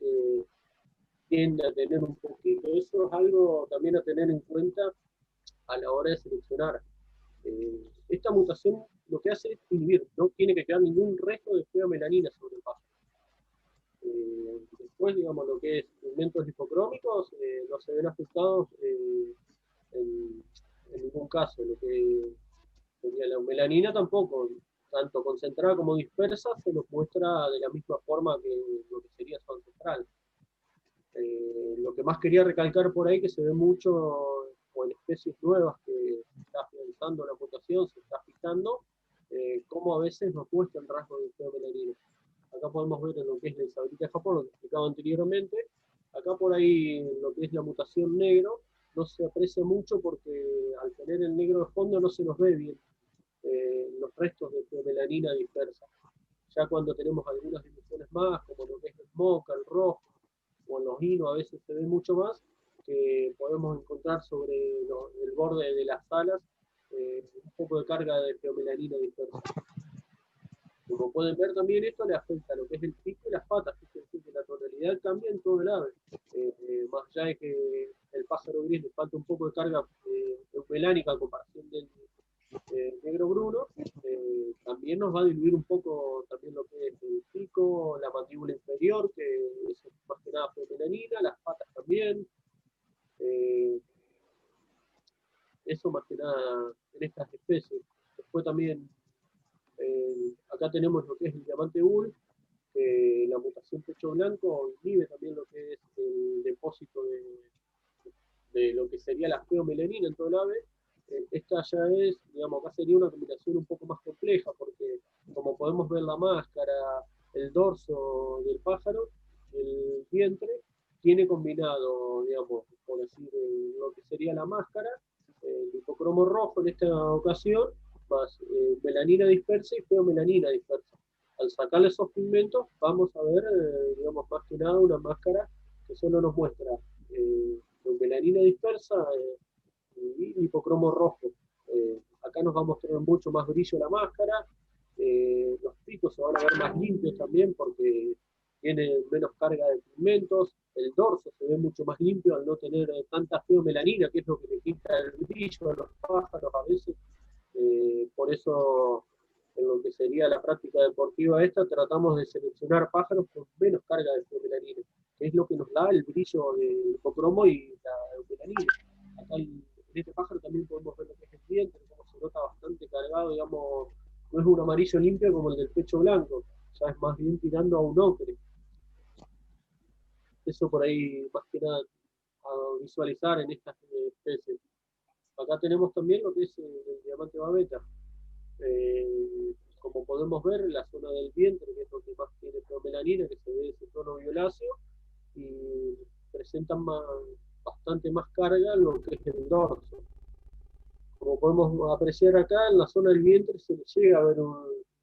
tiende a tener un poquito, eso es algo también a tener en cuenta a la hora de seleccionar. Esta mutación lo que hace es inhibir, no tiene que quedar ningún resto de feomelanina sobre el pájaro. Después, digamos, lo que es pigmentos lipocrómicos no se ven afectados en ningún caso. Lo que sería la melanina tampoco, tanto concentrada como dispersa, se nos muestra de la misma forma que lo que sería su ancestral. Lo que más quería recalcar por ahí, que se ve mucho o en especies nuevas que está afianzando la mutación, se está fijando, cómo a veces nos muestran rasgos de feomelanina. Acá podemos ver en lo que es la Isabelita de Japón, lo que explicaba anteriormente. Acá por ahí, en lo que es la mutación negro, no se aprecia mucho porque al tener el negro de fondo no se nos ve bien los restos de feomelanina dispersa. Ya cuando tenemos algunas dimensiones más, como lo que es el moca, el rojo, o en los hinos a veces se ve mucho más, que podemos encontrar sobre el borde de las alas un poco de carga de feomelanina dispersa. Como pueden ver también esto le afecta a lo que es el pico y las patas, es decir, que la tonalidad cambia en todo el ave. Más allá de que el pájaro gris le falta un poco de carga eumelánica en comparación del negro bruno, también nos va a diluir un poco también lo que es el pico, la mandíbula inferior, que es más que nada feomelanina, las patas también. Eso más que nada en estas especies. Después también acá tenemos lo que es el diamante bull, que la mutación pecho blanco inhibe también lo que es el depósito de lo que sería la feomelanina en todo el ave. Esta ya es, digamos, acá sería una combinación un poco más compleja, porque como podemos ver la máscara, el dorso del pájaro, el vientre, tiene combinado, digamos, por decir, lo que sería la máscara, el hipocromo rojo en esta ocasión, más melanina dispersa y feomelanina dispersa. Al sacarle esos pigmentos, vamos a ver, digamos, más que nada una máscara que solo nos muestra melanina dispersa y hipocromo rojo. Acá nos va a mostrar mucho más brillo la máscara, los picos se van a ver más limpios también porque tiene menos carga de pigmentos, el dorso se ve mucho más limpio al no tener tanta feomelanina, que es lo que le quita el brillo a los pájaros a veces. Por eso, en lo que sería la práctica deportiva esta, tratamos de seleccionar pájaros con menos carga de feomelanina, que es lo que nos da el brillo del hipocromo y la eumelanina. Acá en este pájaro también podemos ver lo que es el vientre, como se nota bastante cargado, digamos, no es un amarillo limpio como el del pecho blanco, ya es más bien tirando a un ocre. Eso por ahí, más que nada, a visualizar en estas especies. Acá tenemos también lo que es el diamante babeta. Como podemos ver, la zona del vientre, que es donde más tiene feomelanina, que se ve ese tono violáceo, y presentan bastante más carga lo que es el dorso. Como podemos apreciar acá, en la zona del vientre se le llega a ver un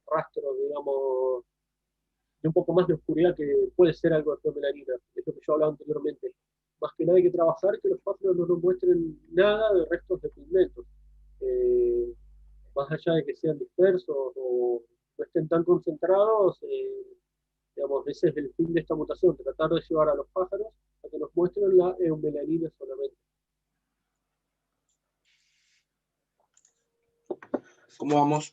rastro, digamos, de un poco más de oscuridad, que puede ser algo de feomelanina, es lo que yo hablaba anteriormente. Más que nada hay que trabajar que los pájaros no nos muestren nada de restos de pigmentos. Más allá de que sean dispersos o no estén tan concentrados, digamos, ese es el fin de esta mutación, tratar de llevar a los pájaros a que nos muestren la eumelanina solamente. ¿Cómo vamos?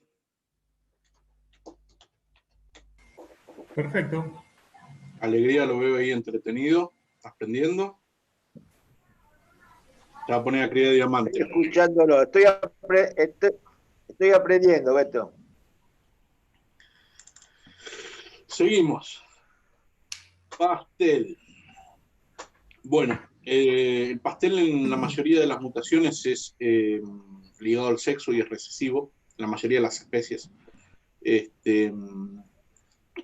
Perfecto. Alegría, lo veo ahí entretenido, aprendiendo. Te va a poner a criar diamante. Estoy escuchándolo, estoy aprendiendo, Beto. Seguimos. Pastel. Bueno, el pastel en la mayoría de las mutaciones es ligado al sexo y es recesivo, en la mayoría de las especies.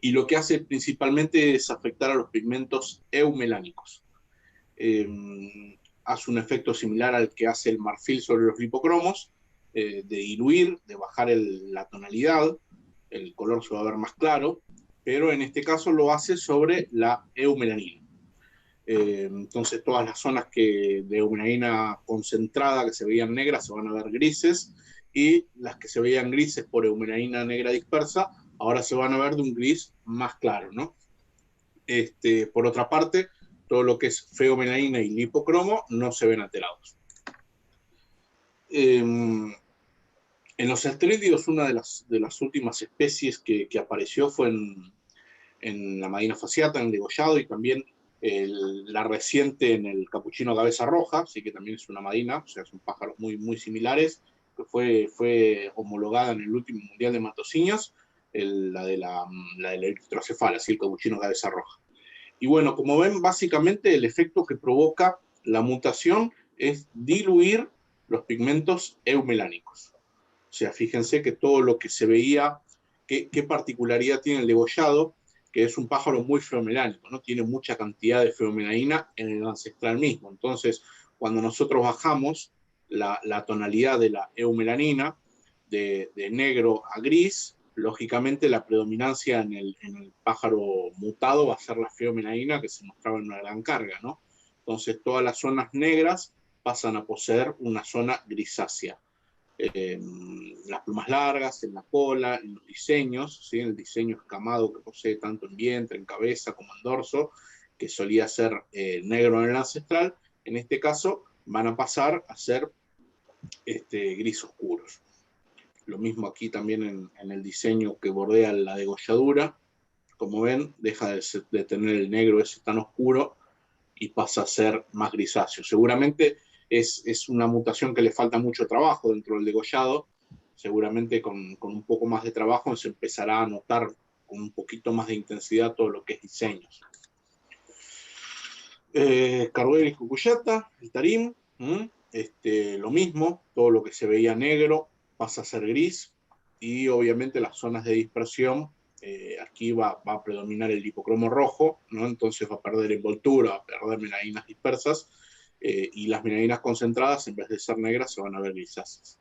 Y lo que hace principalmente es afectar a los pigmentos eumelánicos. Hace un efecto similar al que hace el marfil sobre los lipocromos, de diluir, de bajar la tonalidad, el color se va a ver más claro, pero en este caso lo hace sobre la eumelanina. Entonces todas las zonas de eumelanina concentrada que se veían negras se van a ver grises, y las que se veían grises por eumelanina negra dispersa ahora se van a ver de un gris más claro, ¿no? Por otra parte, todo lo que es feomelanina y lipocromo no se ven alterados. En los astrélidos, una de las últimas especies que apareció fue en la Madina fasciata, en el degollado, y también la reciente en el capuchino cabeza roja, así que también es una madina, o sea, son pájaros muy, muy similares, que fue homologada en el último mundial de matociños, la de la eritrocefala, así el capuchino cabeza roja. Y bueno, como ven, básicamente el efecto que provoca la mutación es diluir los pigmentos eumelánicos. O sea, fíjense que todo lo que se veía, qué particularidad tiene el degollado, que es un pájaro muy feomelánico, ¿no? Tiene mucha cantidad de feomelanina en el ancestral mismo. Entonces, cuando nosotros bajamos la tonalidad de la eumelanina de negro a gris, lógicamente la predominancia en el pájaro mutado va a ser la feomelanina, que se mostraba en una gran carga, ¿no? Entonces todas las zonas negras pasan a poseer una zona grisácea. Las plumas largas, en la cola, en los diseños, ¿sí? El diseño escamado que posee tanto en vientre, en cabeza como en dorso, que solía ser negro en el ancestral, en este caso van a pasar a ser gris oscuros. Lo mismo aquí también en el diseño que bordea la degolladura. Como ven, deja de tener el negro ese tan oscuro y pasa a ser más grisáceo. Seguramente es una mutación que le falta mucho trabajo dentro del degollado. Seguramente con un poco más de trabajo se empezará a notar con un poquito más de intensidad todo lo que es diseños. Carduelis cucuyata, el tarim, lo mismo, todo lo que se veía negro pasa a ser gris, y obviamente las zonas de dispersión, aquí va a predominar el lipocromo rojo, ¿no? Entonces va a perder envoltura, va a perder melaninas dispersas, y las melaninas concentradas, en vez de ser negras, se van a ver grisáceas.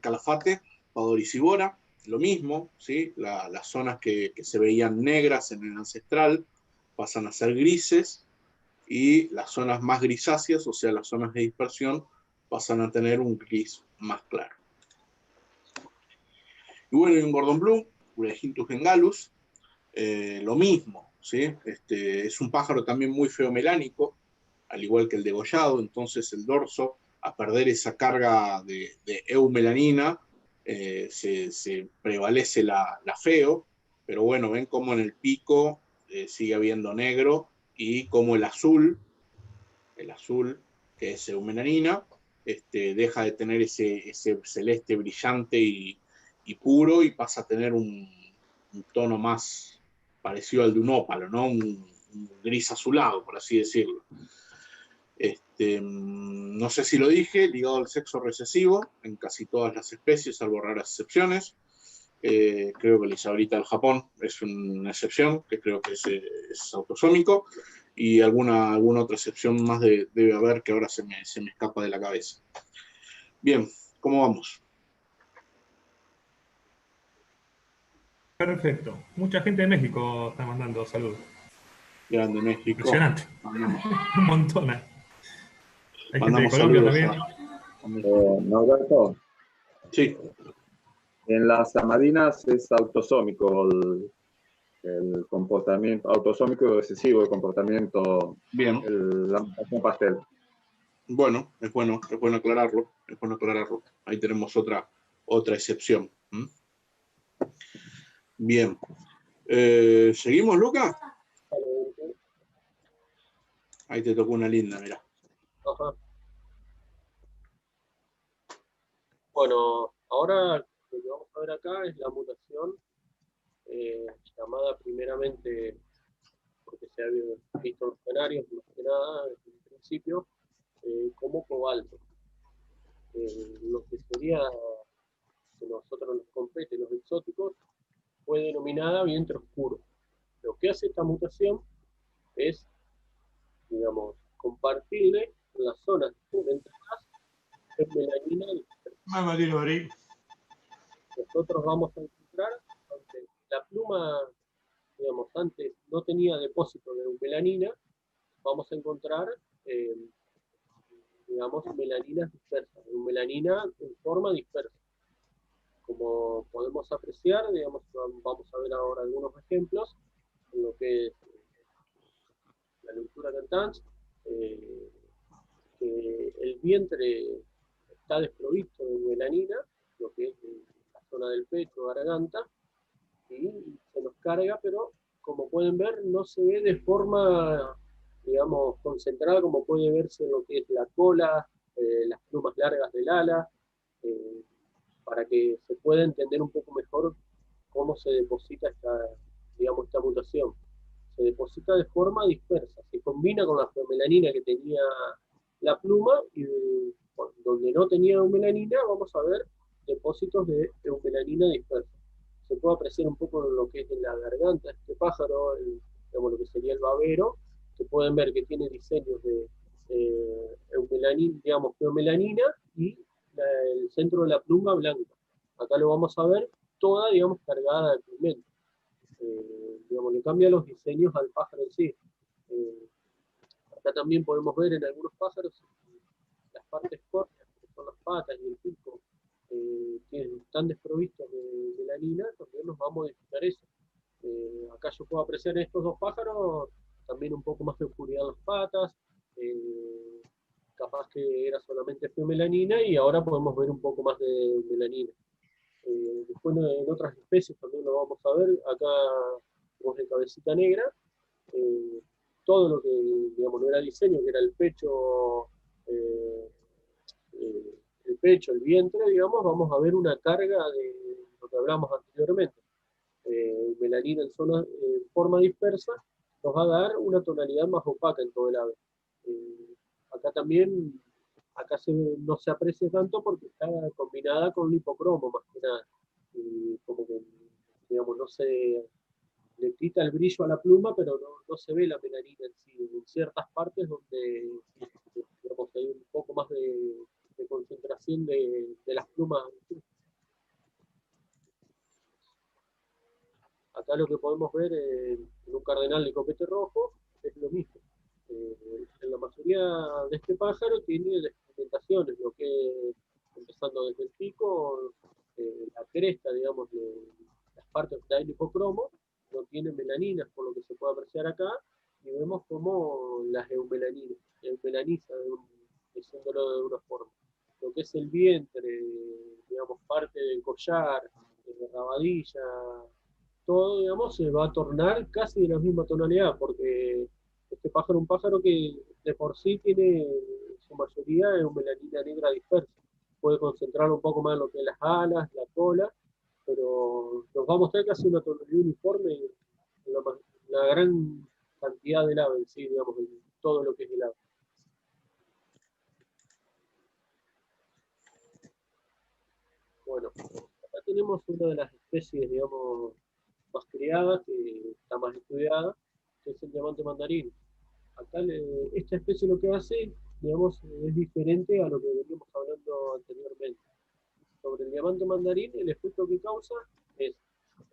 Calafate, Padoricibora, lo mismo, ¿sí? Las zonas que se veían negras en el ancestral pasan a ser grises, y las zonas más grisáceas, o sea, las zonas de dispersión, pasan a tener un gris más claro. Y bueno, en Gordon Blue, Urejintus bengalus, lo mismo, ¿sí? Es un pájaro también muy feomelánico, al igual que el degollado, entonces el dorso, a perder esa carga de eumelanina, se prevalece la feo, pero bueno, ven cómo en el pico sigue habiendo negro, y como el azul, que es eumelanina, deja de tener ese celeste brillante y puro, y pasa a tener un tono más parecido al de un ópalo, ¿no? Un gris azulado, por así decirlo. No sé si lo dije, ligado al sexo recesivo en casi todas las especies, salvo raras excepciones. Creo que la isabelita del Japón es una excepción, que creo que es autosómico, y alguna otra excepción más debe haber, que ahora se me escapa de la cabeza. Bien, ¿cómo vamos? Perfecto. Mucha gente de México está mandando saludos. Grande México. Impresionante. Un montón. Hay gente de Mandamos Colombia saludos también. Norberto, Sí. en las amadinas es autosómico el comportamiento, autosómico excesivo, el comportamiento, Bien. la mutación pastel. Bueno, es bueno aclararlo. Ahí tenemos otra excepción. Bien. ¿Seguimos, Luca? Ahí te tocó una linda, mirá. Ajá. Bueno, ahora lo que vamos a ver acá es la mutación llamada primeramente, porque se había visto en los canarios, más que nada, desde el principio, como cobalto. Lo que sería, que a nosotros nos compete, los exóticos, fue denominada vientre oscuro. Lo que hace esta mutación es, digamos, compartirle las zonas ventanas en melanina dispersa. Nosotros vamos a encontrar, aunque la pluma, digamos, antes no tenía depósito de melanina, vamos a encontrar, digamos, melaninas dispersas, melanina en forma dispersa. Como podemos apreciar, digamos, vamos a ver ahora algunos ejemplos en lo que es la lectura cantante, que el vientre está desprovisto de melanina, lo que es la zona del pecho, garganta, y se nos carga, pero como pueden ver, no se ve de forma, digamos, concentrada como puede verse en lo que es la cola, las plumas largas del ala, para que se pueda entender un poco mejor cómo se deposita digamos, esta mutación. Se deposita de forma dispersa, se combina con la melanina que tenía la pluma, y donde no tenía eumelanina vamos a ver depósitos de eumelanina dispersa. Se puede apreciar un poco lo que es en la garganta de este pájaro, digamos, lo que sería el babero, que pueden ver que tiene diseños de eumelanina, digamos, eumelanina, y el centro de la pluma blanca. Acá lo vamos a ver toda, digamos, cargada de pigmento. Digamos, le cambia los diseños al pájaro en sí. Acá también podemos ver en algunos pájaros las partes cortas, que son las patas y el pico, que están desprovistos de melanina, también nos va a modificar eso. Acá yo puedo apreciar en estos dos pájaros también un poco más de oscuridad en las patas, capaz que era solamente melanina, y ahora podemos ver un poco más de melanina. Después en otras especies también lo vamos a ver. Acá tenemos de cabecita negra, todo lo que, digamos, no era diseño, que era el pecho, el vientre, digamos, vamos a ver una carga de lo que hablamos anteriormente. Melanina en forma dispersa nos va a dar una tonalidad más opaca en todo el ave. Acá también, no se aprecia tanto porque está combinada con un hipocromo más que nada. Como que, digamos, no se le quita el brillo a la pluma, pero no se ve la melanina en sí. En ciertas partes donde, digamos, hay un poco más de concentración de las plumas. Acá lo que podemos ver en un cardenal de copete rojo es lo mismo. En la mayoría de este pájaro tiene despigmentaciones, lo que empezando desde el pico, la cresta, digamos, de las partes que hay en hipocromo, no tiene melaninas, por lo que se puede apreciar acá, y vemos como las eumelaniza, diciéndolo de una forma. Lo que es el vientre, digamos, parte del collar, de rabadilla, todo, digamos, se va a tornar casi de la misma tonalidad, porque este pájaro es un pájaro que de por sí tiene su mayoría eumelanina negra dispersa. Puede concentrar un poco más en lo que es las alas, la cola, pero nos va a mostrar casi una tonalidad uniforme en la gran cantidad del ave en sí, digamos, en todo lo que es el ave. Bueno, acá tenemos una de las especies, digamos, más criadas, que está más estudiada, que es el diamante mandarín. Acá esta especie lo que hace, digamos, es diferente a lo que veníamos hablando anteriormente. Sobre el diamante mandarín, el efecto que causa es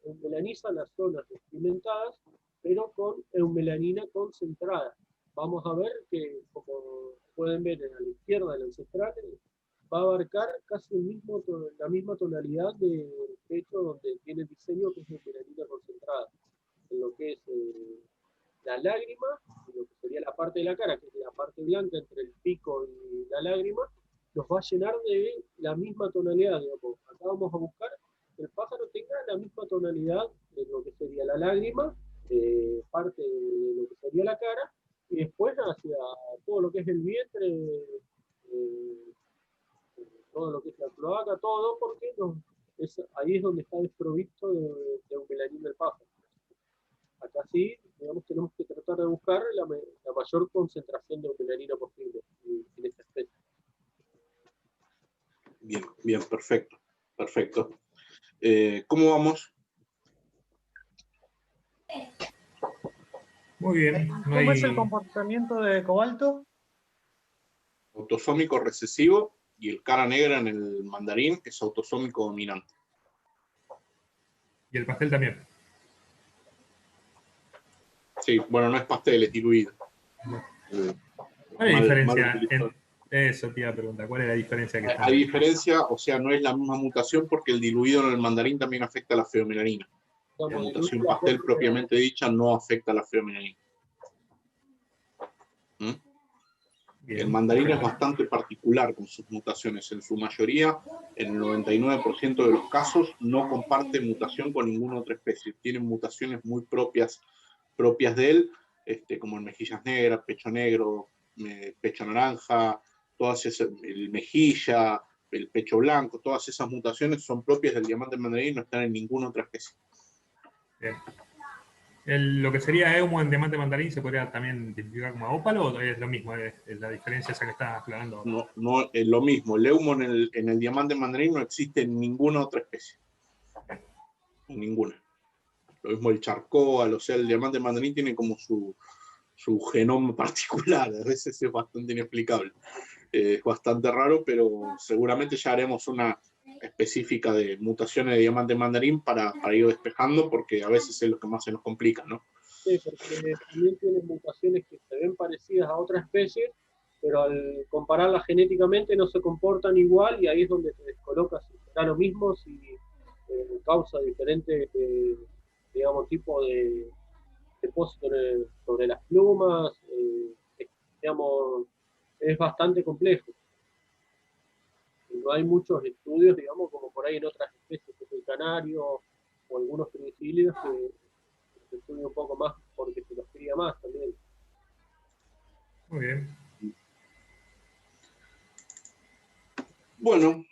eumelaniza las zonas despigmentadas, pero con eumelanina concentrada. Vamos a ver que, como pueden ver a la izquierda del ancestral, va a abarcar casi la misma tonalidad del pecho donde tiene el diseño, que es eumelanina concentrada. En lo que es la lágrima, lo que sería la parte de la cara, que es la parte blanca entre el pico y la lágrima, nos va a llenar de la misma tonalidad, digamos. Acá vamos a buscar que el pájaro tenga la misma tonalidad de lo que sería la lágrima, parte de lo que sería la cara, y después hacia todo lo que es el vientre, todo lo que es la cloaca, todo, porque ahí es donde está desprovisto de eumelanina el pájaro. Acá sí, digamos, tenemos que tratar de buscar la mayor concentración de eumelanina posible en esta especie. Bien, bien, perfecto, perfecto. ¿Cómo vamos? Muy bien. ¿Cómo es el comportamiento de cobalto? Autosómico recesivo, y el cara negra en el mandarín es autosómico dominante. Y el pastel también. Sí, bueno, no es pastel, es diluido. ¿Cuál es la diferencia? Eso te iba a preguntar, ¿cuál es la diferencia que está? Hay diferencia, o sea, no es la misma mutación porque el diluido en el mandarín también afecta a la feomelanina. La mutación pastel propiamente dicha no afecta a la feomelanina. El mandarín es bastante particular con sus mutaciones. En su mayoría, en el 99% de los casos, no comparte mutación con ninguna otra especie. Tienen mutaciones muy propias de él, como en mejillas negras, pecho negro, pecho naranja, todas esas, el mejilla, el pecho blanco, todas esas mutaciones son propias del diamante mandarín y no están en ninguna otra especie. Bien. ¿Lo que sería eumo en diamante mandarín se podría también identificar como ópalo o es lo mismo? ¿Es la diferencia esa que está aclarando? No, es lo mismo. El eumo en el diamante mandarín no existe en ninguna otra especie. Ninguna. Lo mismo el charcoal, o sea, el diamante mandarín tiene como su genoma particular. A veces es bastante inexplicable. Es bastante raro, pero seguramente ya haremos una específica de mutaciones de diamante mandarín para ir despejando, porque a veces es lo que más se nos complica, ¿no? Sí, porque también tienen mutaciones que se ven parecidas a otras especies, pero al compararlas genéticamente no se comportan igual, y ahí es donde te descolocas si será lo mismo, si causa diferentes, digamos, tipo de depósito sobre las plumas, digamos, es bastante complejo. No hay muchos estudios, digamos, como por ahí en otras especies, como el canario o algunos triglicéridos, que se estudia un poco más porque se los cría más también. Muy bien. Bueno,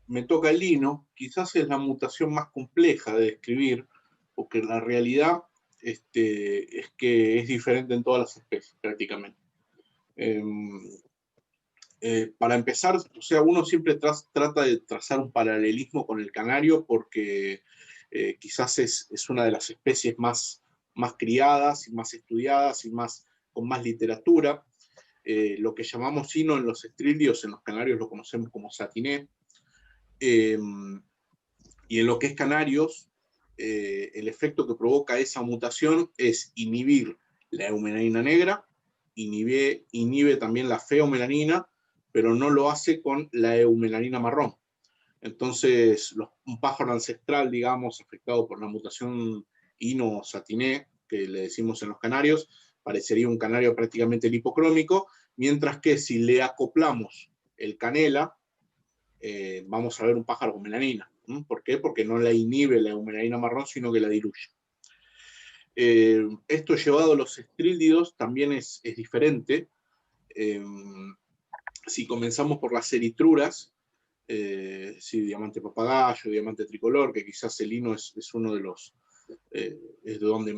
me toca el lino. Quizás es la mutación más compleja de describir, porque la realidad es que es diferente en todas las especies, prácticamente. Para empezar, o sea, uno siempre trata de trazar un paralelismo con el canario porque quizás es una de las especies más criadas y más estudiadas y con más literatura. Lo que llamamos sino en los estrílidos, en los canarios lo conocemos como satiné. Y en lo que es canarios, el efecto que provoca esa mutación es inhibir la eumelanina negra, inhibe también la feomelanina, pero no lo hace con la eumelanina marrón. Entonces, un pájaro ancestral, digamos, afectado por la mutación Ino satiné, que le decimos en los canarios, parecería un canario prácticamente lipocrómico, mientras que si le acoplamos el canela, vamos a ver un pájaro con melanina. ¿Por qué? Porque no la inhibe la eumelanina marrón, sino que la diluye. Esto llevado a los estrílidos también es diferente. Si comenzamos por las eritruras, sí, diamante papagayo, diamante tricolor, que quizás el lino es uno de los, es de donde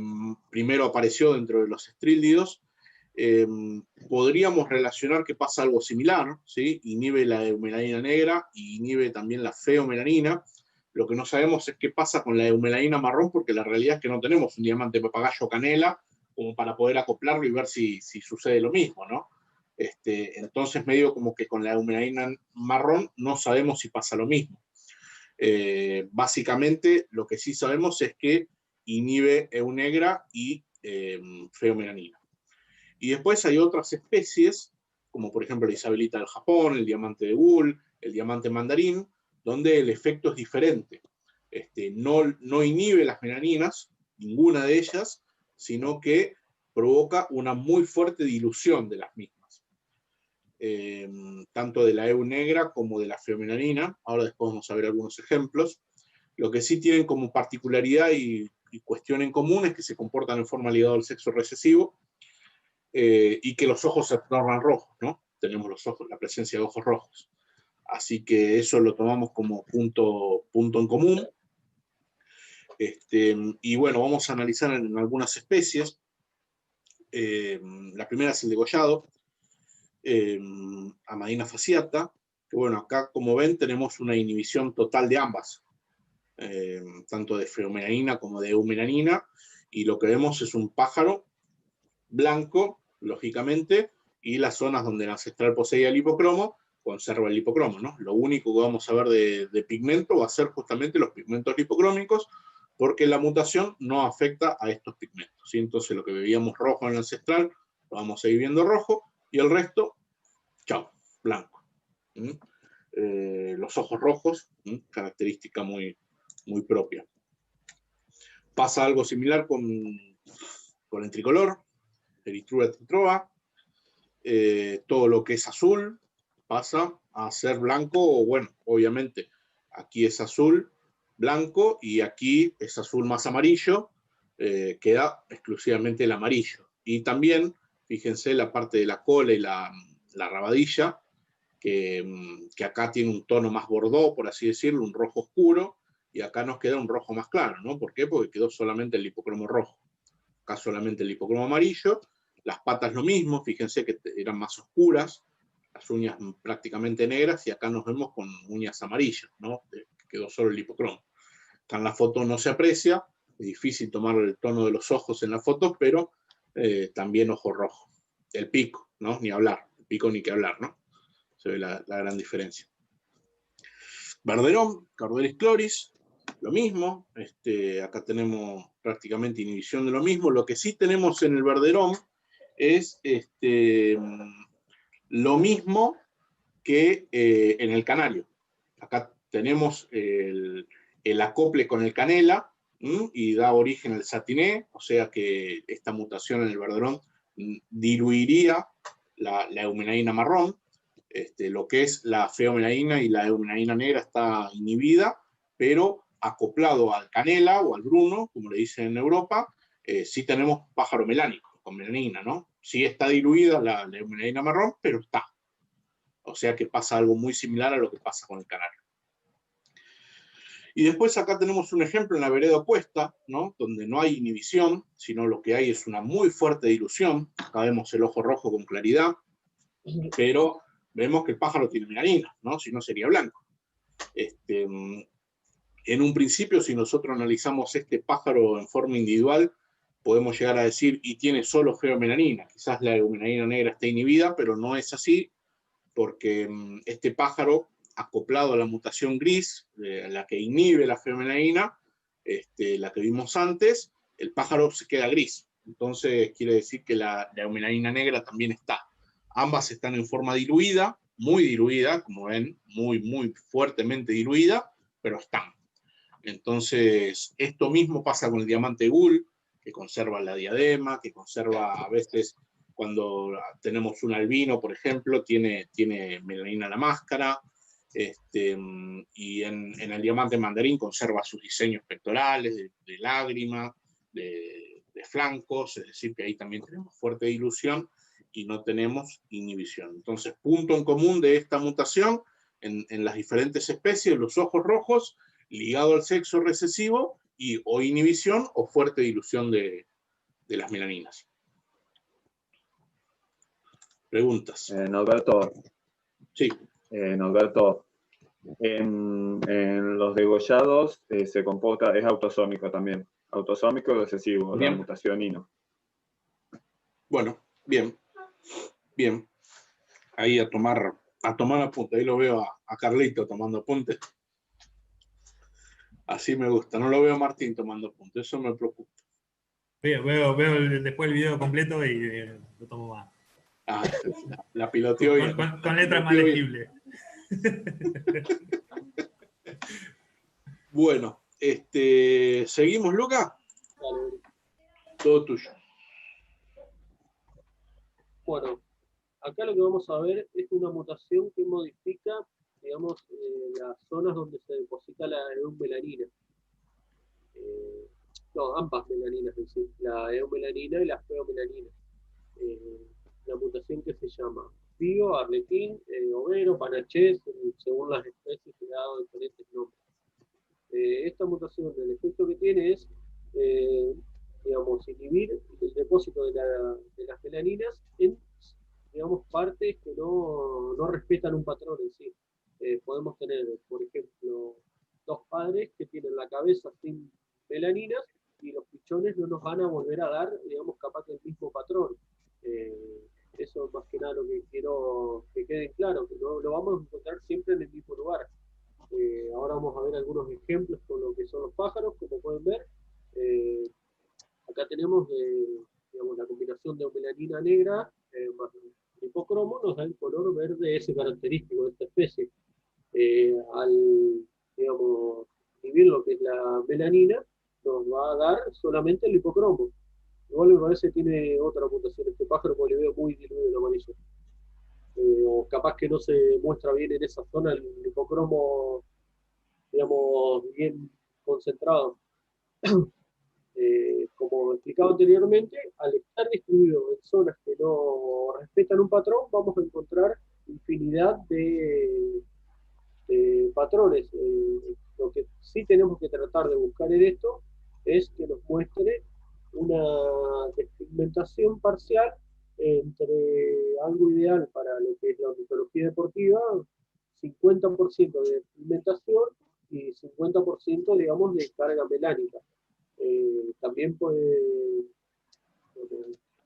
primero apareció dentro de los estrílidos, podríamos relacionar que pasa algo similar, ¿sí? Inhibe la eumelanina negra y inhibe también la feomelanina. Lo que no sabemos es qué pasa con la eumelanina marrón, porque la realidad es que no tenemos un diamante papagayo canela como para poder acoplarlo y ver si sucede lo mismo, ¿no? Entonces medio como que con la eumelanina marrón no sabemos si pasa lo mismo. Básicamente lo que sí sabemos es que inhibe EU negra y feomelanina. Y después hay otras especies, como por ejemplo la isabelita del Japón, el diamante de Bull, el diamante mandarín, donde el efecto es diferente. No inhibe las melaninas, ninguna de ellas, sino que provoca una muy fuerte dilución de las mismas. Tanto de la EU negra como de la feomelanina. Ahora después vamos a ver algunos ejemplos. Lo que sí tienen como particularidad y cuestión en común es que se comportan en forma ligada al sexo recesivo, y que los ojos se tornan rojos, ¿no? Tenemos la presencia de ojos rojos. Así que eso lo tomamos como punto en común. Y bueno, vamos a analizar en algunas especies. La primera es el degollado, Amadina fasciata, que bueno, acá como ven tenemos una inhibición total de ambas, tanto de feomelanina como de eumelanina, y lo que vemos es un pájaro blanco, lógicamente, y las zonas donde el ancestral poseía el hipocromo, conserva el hipocromo, ¿no? Lo único que vamos a ver de pigmento va a ser justamente los pigmentos lipocrómicos, porque la mutación no afecta a estos pigmentos, ¿sí? Entonces lo que veíamos rojo en el ancestral, lo vamos a ir viendo rojo, y el resto, chao, blanco. Los ojos rojos, característica muy, muy propia. Pasa algo similar con el tricolor, Eritrura tritroa. Todo lo que es azul pasa a ser blanco, o bueno, obviamente aquí es azul, blanco, y aquí es azul más amarillo, queda exclusivamente el amarillo. Y también, fíjense, la parte de la cola y la rabadilla, que acá tiene un tono más bordó, por así decirlo, un rojo oscuro, y acá nos queda un rojo más claro, ¿no? ¿Por qué? Porque quedó solamente el hipocromo rojo. Acá solamente el hipocromo amarillo. Las patas lo mismo, fíjense que eran más oscuras, las uñas prácticamente negras, y acá nos vemos con uñas amarillas, ¿no? Quedó solo el hipocromo. Acá en la foto no se aprecia, es difícil tomar el tono de los ojos en la foto, pero también ojo rojo. El pico, ¿no? Ni hablar, el pico ni que hablar, ¿no? Se ve la gran diferencia. Verderón, Carduelis chloris, lo mismo. Acá tenemos prácticamente inhibición de lo mismo. Lo que sí tenemos en el verderón es lo mismo que en el canario. Acá tenemos el acople con el canela, y da origen al satiné, o sea que esta mutación en el verderón diluiría la eumelanina marrón. Lo que es la feomelanina y la eumelanina negra está inhibida, pero acoplado al canela o al bruno, como le dicen en Europa, sí tenemos pájaro melánico, con melanina, ¿no? Sí está diluida la eumelanina marrón, pero está. O sea que pasa algo muy similar a lo que pasa con el canario. Y después acá tenemos un ejemplo en la vereda opuesta, ¿no? Donde no hay inhibición, sino lo que hay es una muy fuerte dilución. Acá vemos el ojo rojo con claridad, pero vemos que el pájaro tiene melanina, ¿no? Si no sería blanco. En un principio, si nosotros analizamos este pájaro en forma individual, podemos llegar a decir, y tiene solo feomelanina. Quizás la eumelanina negra está inhibida, pero no es así, porque este pájaro, acoplado a la mutación gris, la que inhibe la feomelanina, la que vimos antes, el pájaro se queda gris. Entonces quiere decir que la eumelanina negra también está. Ambas están en forma diluida, muy diluida, como ven, muy fuertemente diluida, pero están. Entonces, esto mismo pasa con el diamante Gull, que conserva la diadema, que conserva a veces, cuando tenemos un albino, por ejemplo, tiene melanina en la máscara, y en el diamante mandarín conserva sus diseños pectorales, de lágrima, de flancos, es decir, que ahí también tenemos fuerte dilución y no tenemos inhibición. Entonces, punto en común de esta mutación en las diferentes especies, los ojos rojos, ligado al sexo recesivo, y o inhibición o fuerte dilución de las melaninas. Preguntas. Norberto. Sí. Norberto, en los degollados se comporta, es autosómico también. Autosómico y recesivo, Bien. la mutación INO. Bueno, bien. Bien. Ahí a tomar apunte. Ahí lo veo a Carlito tomando apunte. Así me gusta. No lo veo a Martín tomando apunte. Eso me preocupa. Veo después el video completo y lo tomo más. Ah, la piloteó bien. Con letras más legibles. Bueno, ¿seguimos, Luca? Dale. Todo tuyo. Bueno, acá lo que vamos a ver es una mutación que modifica, digamos, las zonas donde se deposita la eumelanina. No, ambas melaninas, es decir, la eumelanina y la feomelanina. La mutación que se llama Pío, Arlequín, Overo, Panachez, según las especies que ha dado diferentes nombres. Esta mutación, el efecto que tiene es, digamos, inhibir el depósito de las melaninas en, digamos, partes que no respetan un patrón en sí. Podemos tener, por ejemplo, dos padres que tienen la cabeza sin melaninas y los pichones no nos van a volver a dar, digamos, capaz que el mismo patrón. Eso es más que nada lo que quiero que quede claro, que no lo vamos a encontrar siempre en el mismo lugar. Ahora vamos a ver algunos ejemplos con lo que son los pájaros, como pueden ver. Acá tenemos, digamos, la combinación de melanina negra más hipocromo, nos da el color verde ese característico de esta especie. Al, digamos, inhibir lo que es la melanina, nos va a dar solamente el hipocromo. Igual me parece que tiene otra mutación este pájaro, porque le veo muy diluido el amarillo. O capaz que no se muestra bien en esa zona el hipocromo, digamos, bien concentrado. Como explicado anteriormente, al estar distribuido en zonas que no respetan un patrón, vamos a encontrar infinidad de patrones. Lo que sí tenemos que tratar de buscar en esto es que nos muestre una despigmentación parcial entre algo ideal para lo que es la ornitología deportiva, 50% de despigmentación y 50%, digamos, de carga melánica. También puede,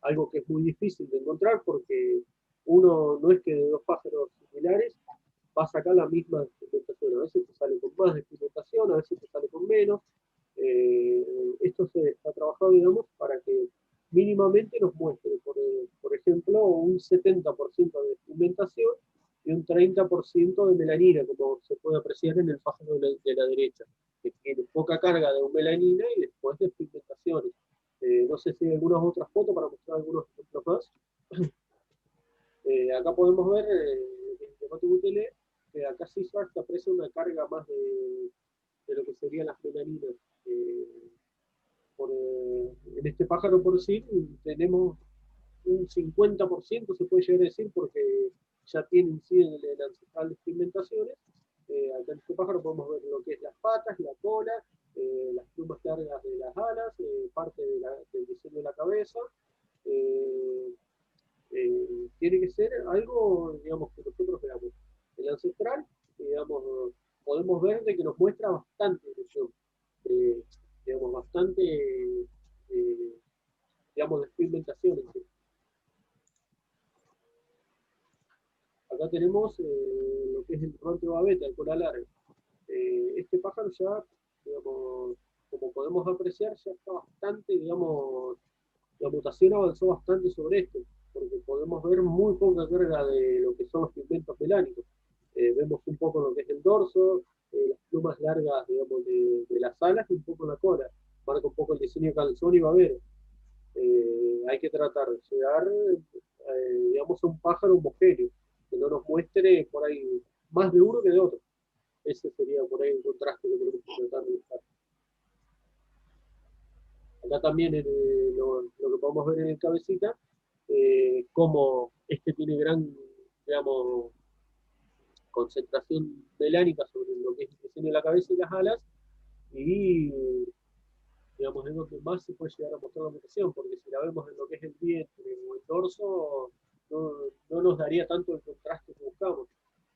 algo que es muy difícil de encontrar, porque uno no es que de dos pájaros similares va a sacar la misma despigmentación. A veces te sale con más despigmentación, a veces te sale con menos. Esto se está trabajado, digamos, para que mínimamente nos muestre, por ejemplo, un 70% de despigmentación y un 30% de melanina, como se puede apreciar en el pájaro de la derecha, que tiene poca carga de melanina y después despigmentaciones. No sé si hay algunas otras fotos para mostrar algunos ejemplos más. Acá podemos ver que acá sí se aprecia una carga más de lo que serían las melaninas. En este pájaro, por decir, tenemos un 50%, se puede llegar a decir, porque ya tiene en sí el ancestral de pigmentaciones. Acá en este pájaro podemos ver lo que es las patas, la cola, las plumas largas de las alas, parte del diseño de la cabeza. Tiene que ser algo, digamos, que nosotros veamos. El ancestral, digamos, podemos ver de que nos muestra bastante erosión, digamos, bastante, digamos, despigmentación en sí. Acá tenemos lo que es el ronte babeta, el cola larga. Este pájaro ya, digamos, como podemos apreciar, ya está bastante, digamos, la mutación avanzó bastante sobre esto. porque podemos ver muy poca carga de lo que son los pigmentos melánicos. Vemos un poco lo que es el dorso, las plumas largas, digamos, de las alas y un poco la cola. Marca un poco el diseño de calzón y babero. Hay que tratar de llegar, digamos, a un pájaro homogéneo, que no nos muestre por ahí más de uno que de otro. Ese sería por ahí un contraste que tenemos que tratar de buscar. Acá también lo que podemos ver en el cabecita, cómo este tiene gran, digamos, concentración melánica sobre lo que es el diseño de la cabeza y las alas, y digamos, es lo que más se puede llegar a mostrar la mutación, porque si la vemos en lo que es el vientre o el dorso, no nos daría tanto el contraste que buscamos.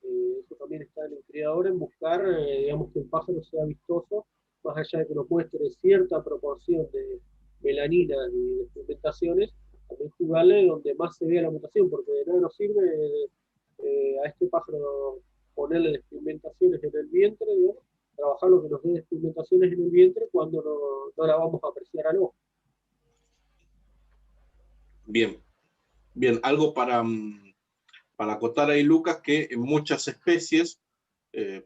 Eso también está en el criador, en buscar, digamos, que el pájaro sea vistoso, más allá de que nos muestre cierta proporción de melanina y de pigmentaciones, también jugarle donde más se vea la mutación, porque de nada nos sirve a este pájaro ponerle despigmentaciones en el vientre, digamos, trabajar lo que nos dé despigmentaciones en el vientre cuando no la vamos a apreciar al ojo. Bien, bien, algo para acotar ahí, Lucas, que en muchas especies,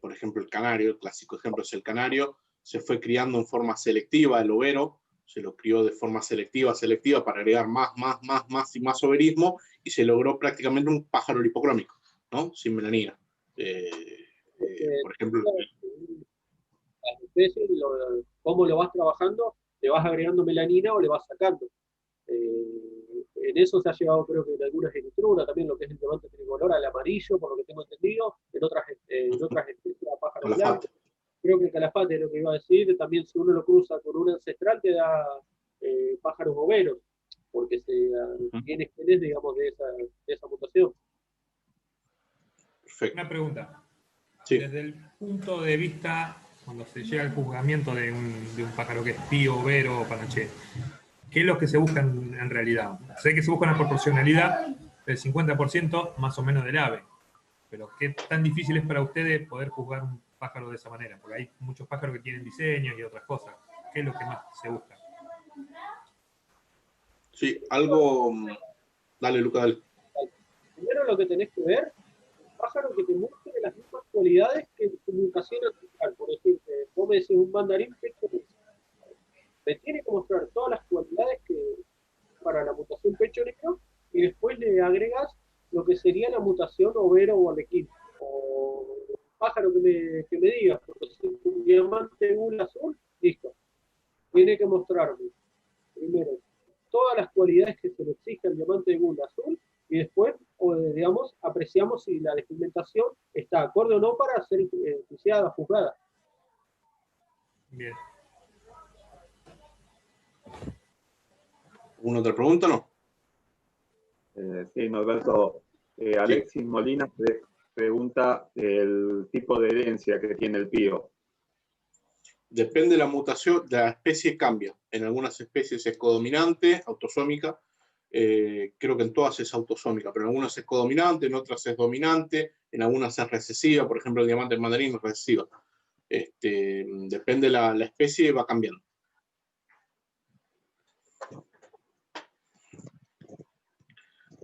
por ejemplo el canario, el clásico ejemplo es el canario, se fue criando en forma selectiva, el overo, se lo crió de forma selectiva para agregar más y más overismo, y se logró prácticamente un pájaro lipocrómico, ¿no? Sin melanina. Por ejemplo... Las especies, cómo lo vas trabajando, le vas agregando melanina o le vas sacando. En eso se ha llegado, creo que en algunas genitruras, también lo que es el diamante tricolor al amarillo, por lo que tengo entendido, en otras especies a pájaro blanco. Creo que el calafate es lo que iba a decir, también si uno lo cruza con un ancestral te da pájaros boveros, porque tiene genes, digamos, de esa mutación. Perfecto. Una pregunta. Sí. Desde el punto de vista, cuando se llega al juzgamiento de un pájaro que es pío, overo o panoché, ¿qué es lo que se busca en realidad? Sé que se busca una proporcionalidad del 50% más o menos del ave, pero ¿qué tan difícil es para ustedes poder juzgar un pájaro de esa manera? Porque hay muchos pájaros que tienen diseños y otras cosas. ¿Qué es lo que más se busca? Sí, algo... Dale, Luca, dale. Primero lo que tenés que ver, un pájaro que te muestre las mismas cualidades que tu mutación ancestral. Por ejemplo, vos me decís un mandarín pecho negro. Me tiene que mostrar todas las cualidades que para la mutación pecho negro, y después le agregas lo que sería la mutación overo o arlequín. O pájaro que me digas, porque si es un diamante gula azul, listo. Tiene que mostrarme primero todas las cualidades que se le exige al diamante de gula azul, y después, digamos, apreciamos si la despigmentación está acorde o no para ser enjuiciada, juzgada. Bien. ¿Alguna otra pregunta, no? Sí, Norberto. Alexis Molina pregunta el tipo de herencia que tiene el pío. Depende de la mutación, de la especie cambia. En algunas especies es codominante, autosómica. Creo que en todas es autosómica, pero en algunas es codominante, en otras es dominante, en algunas es recesiva. Por ejemplo, el diamante mandarín es recesiva. Depende de la especie, va cambiando.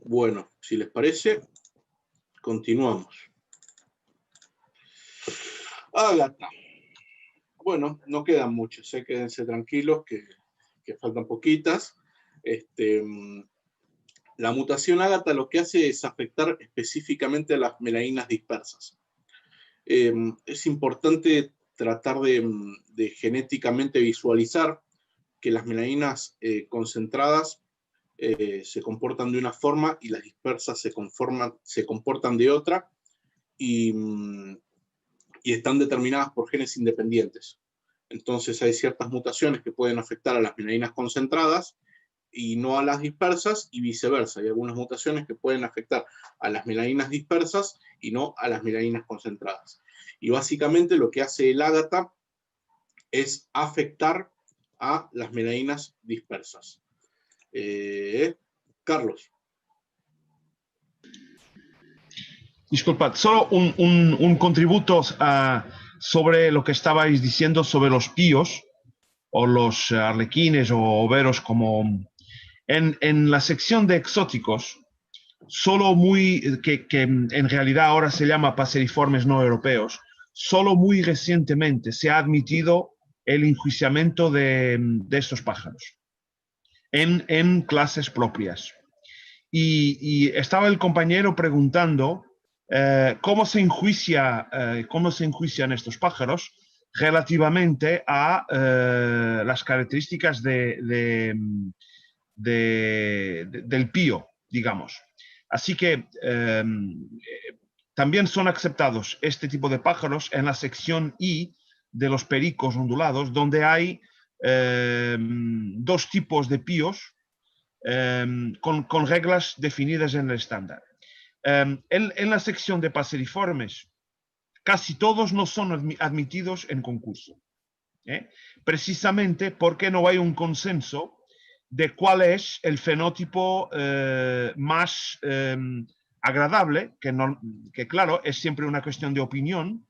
Bueno, si les parece, continuamos. Ágata. Bueno, no quedan muchos, quédense tranquilos que faltan poquitas. La mutación ágata lo que hace es afectar específicamente a las melaninas dispersas. Es importante tratar de genéticamente visualizar que las melaninas concentradas se comportan de una forma y las dispersas se comportan de otra, y están determinadas por genes independientes. Entonces hay ciertas mutaciones que pueden afectar a las melaninas concentradas y no a las dispersas, y viceversa. Hay algunas mutaciones que pueden afectar a las melaninas dispersas y no a las melaninas concentradas. Y básicamente lo que hace el ágata es afectar a las melaninas dispersas. Carlos. Disculpad, solo un contributo sobre lo que estabais diciendo sobre los píos o los arlequines o overos, como en la sección de exóticos solo que en realidad ahora se llama paseriformes no europeos, solo muy recientemente se ha admitido el enjuiciamiento de estos pájaros en clases propias. Y estaba el compañero preguntando cómo se enjuician estos pájaros relativamente a las características del pío, digamos. Así que también son aceptados este tipo de pájaros en la sección I de los pericos ondulados, donde hay dos tipos de píos con reglas definidas en el estándar. En la sección de paseriformes, casi todos no son admitidos en concurso, precisamente porque no hay un consenso de cuál es el fenótipo más agradable, que claro, es siempre una cuestión de opinión.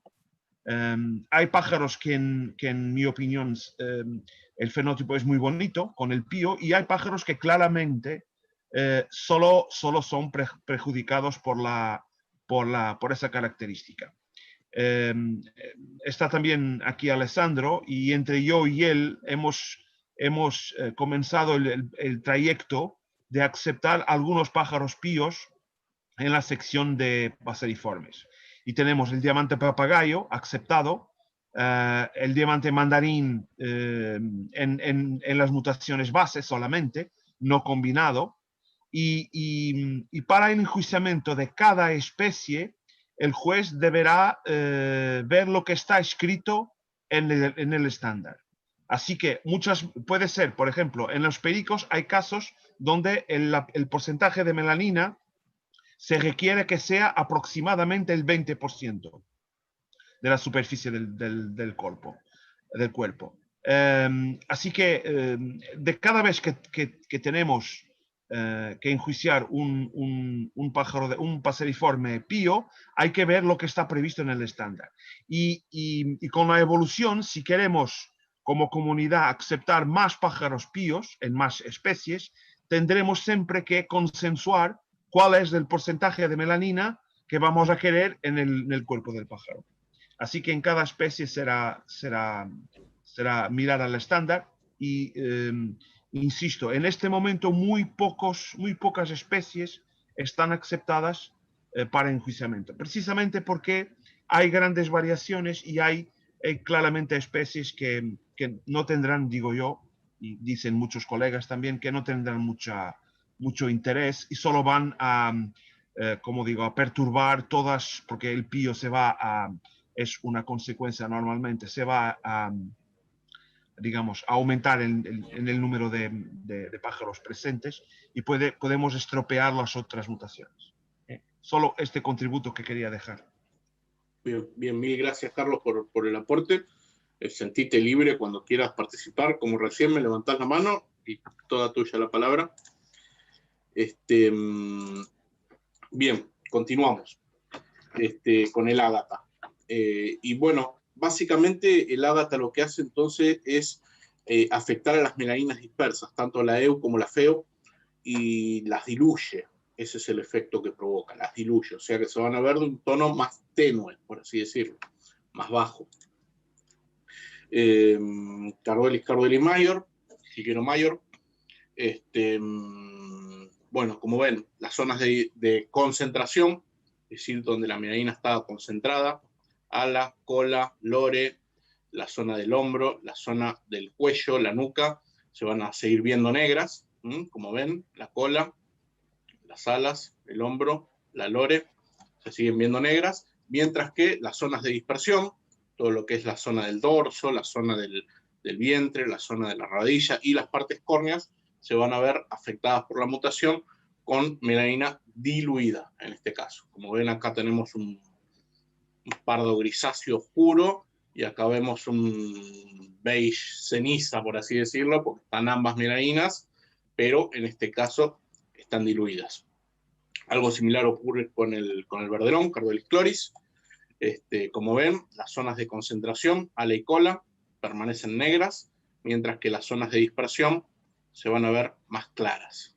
Hay pájaros que en mi opinión el fenótipo es muy bonito con el pío, y hay pájaros que claramente solo son perjudicados por esa característica. Está también aquí Alessandro, y entre yo y él hemos comenzado el trayecto de aceptar algunos pájaros píos en la sección de paseriformes. Y tenemos el diamante papagayo aceptado, el diamante mandarín en las mutaciones base solamente, no combinado. Y para el enjuiciamiento de cada especie, el juez deberá ver lo que está escrito en el estándar. Así que puede ser, por ejemplo, en los pericos hay casos donde el porcentaje de melanina se requiere que sea aproximadamente el 20% de la superficie del cuerpo. Así que de cada vez que tenemos que enjuiciar un paseriforme pío, hay que ver lo que está previsto en el estándar. Y con la evolución, si queremos como comunidad aceptar más pájaros píos en más especies, tendremos siempre que consensuar cuál es el porcentaje de melanina que vamos a querer en el cuerpo del pájaro. Así que en cada especie será mirar al estándar y, insisto, en este momento muy pocas especies están aceptadas para enjuiciamiento, precisamente porque hay grandes variaciones y hay claramente especies que no tendrán, digo yo, y dicen muchos colegas también, que no tendrán mucho interés y solo van a, como digo, a perturbar todas, porque el pío es una consecuencia normalmente, se va a, digamos, a aumentar en el número de pájaros presentes y podemos estropear las otras mutaciones. Solo este contributo que quería dejar. Bien, mil gracias, Carlos, por el aporte. Sentite libre cuando quieras participar, como recién me levantás la mano y toda tuya la palabra. Bien, continuamos con el ágata. Y bueno, básicamente el ágata lo que hace entonces es afectar a las melaninas dispersas, tanto la EU como la FEO, y las diluye. Ese es el efecto que provoca, las diluye, o sea que se van a ver de un tono más tenue, por así decirlo, más bajo. Carduelis mayor, Higuero mayor. Bueno, como ven, las zonas de concentración, es decir, donde la melanina estaba concentrada, ala, cola, lore, la zona del hombro, la zona del cuello, la nuca, se van a seguir viendo negras, como ven, la cola, las alas, el hombro, la lore, se siguen viendo negras, mientras que las zonas de dispersión, todo lo que es la zona del dorso, la zona del vientre, la zona de la rodilla y las partes córneas, se van a ver afectadas por la mutación con melanina diluida, en este caso. Como ven, acá tenemos un pardo grisáceo oscuro, y acá vemos un beige ceniza, por así decirlo, porque están ambas melaninas, pero en este caso están diluidas. Algo similar ocurre con el verdelón, Carduelis chloris. Como ven, las zonas de concentración, ala y cola, permanecen negras, mientras que las zonas de dispersión se van a ver más claras.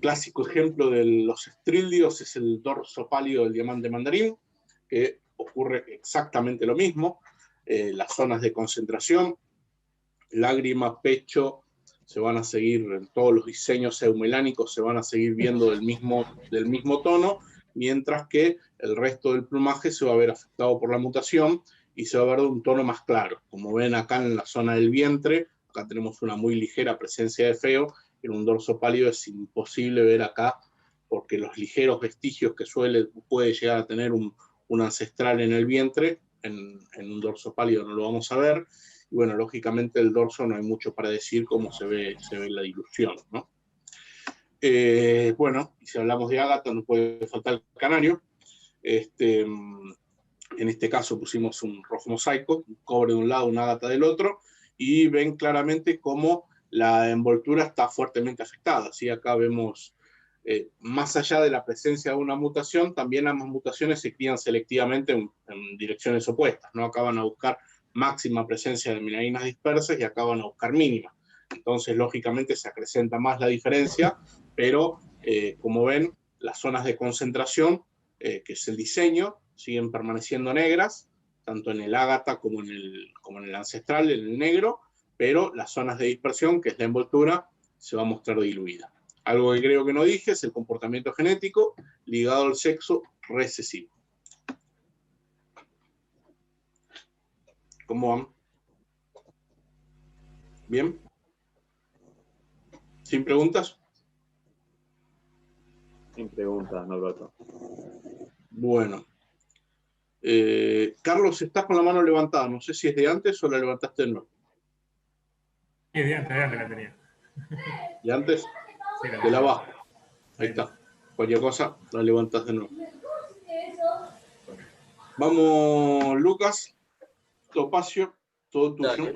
clásico ejemplo de los estrildios es el dorso pálido del diamante mandarín, que ocurre exactamente lo mismo. Las zonas de concentración, lágrima, pecho, se van a seguir, en todos los diseños eumelánicos se van a seguir viendo del mismo tono, mientras que el resto del plumaje se va a ver afectado por la mutación y se va a ver de un tono más claro. Como ven acá en la zona del vientre, acá tenemos una muy ligera presencia de feo. En un dorso pálido es imposible ver acá, porque los ligeros vestigios que puede llegar a tener un ancestral en el vientre, en un dorso pálido no lo vamos a ver. Y bueno, lógicamente el dorso no hay mucho para decir cómo se ve la dilución, ¿no? Bueno, y si hablamos de ágata, no puede faltar el canario. En este caso pusimos un rojo mosaico, un cobre de un lado, un ágata del otro, y ven claramente cómo la envoltura está fuertemente afectada. ¿Sí? Acá vemos, más allá de la presencia de una mutación, también ambas mutaciones se crían selectivamente en direcciones opuestas, ¿no? Acá van a buscar máxima presencia de melaninas dispersas y acá van a buscar mínima. Entonces, lógicamente, se acrecenta más la diferencia, pero, como ven, las zonas de concentración, que es el diseño, siguen permaneciendo negras, tanto en el ágata como en el ancestral, en el negro, pero las zonas de dispersión, que es la envoltura, se va a mostrar diluida. Algo que creo que no dije es el comportamiento genético ligado al sexo recesivo. ¿Cómo van? ¿Bien? ¿Sin preguntas? Sin preguntas, Norberto. Bueno. Carlos, estás con la mano levantada. No sé si es de antes o la levantaste de nuevo. Sí, de antes la tenía. ¿De antes? Sí, de la abajo. Ahí está. Cualquier cosa, la levantas de nuevo. Vamos, Lucas. Topacio, todo tuyo.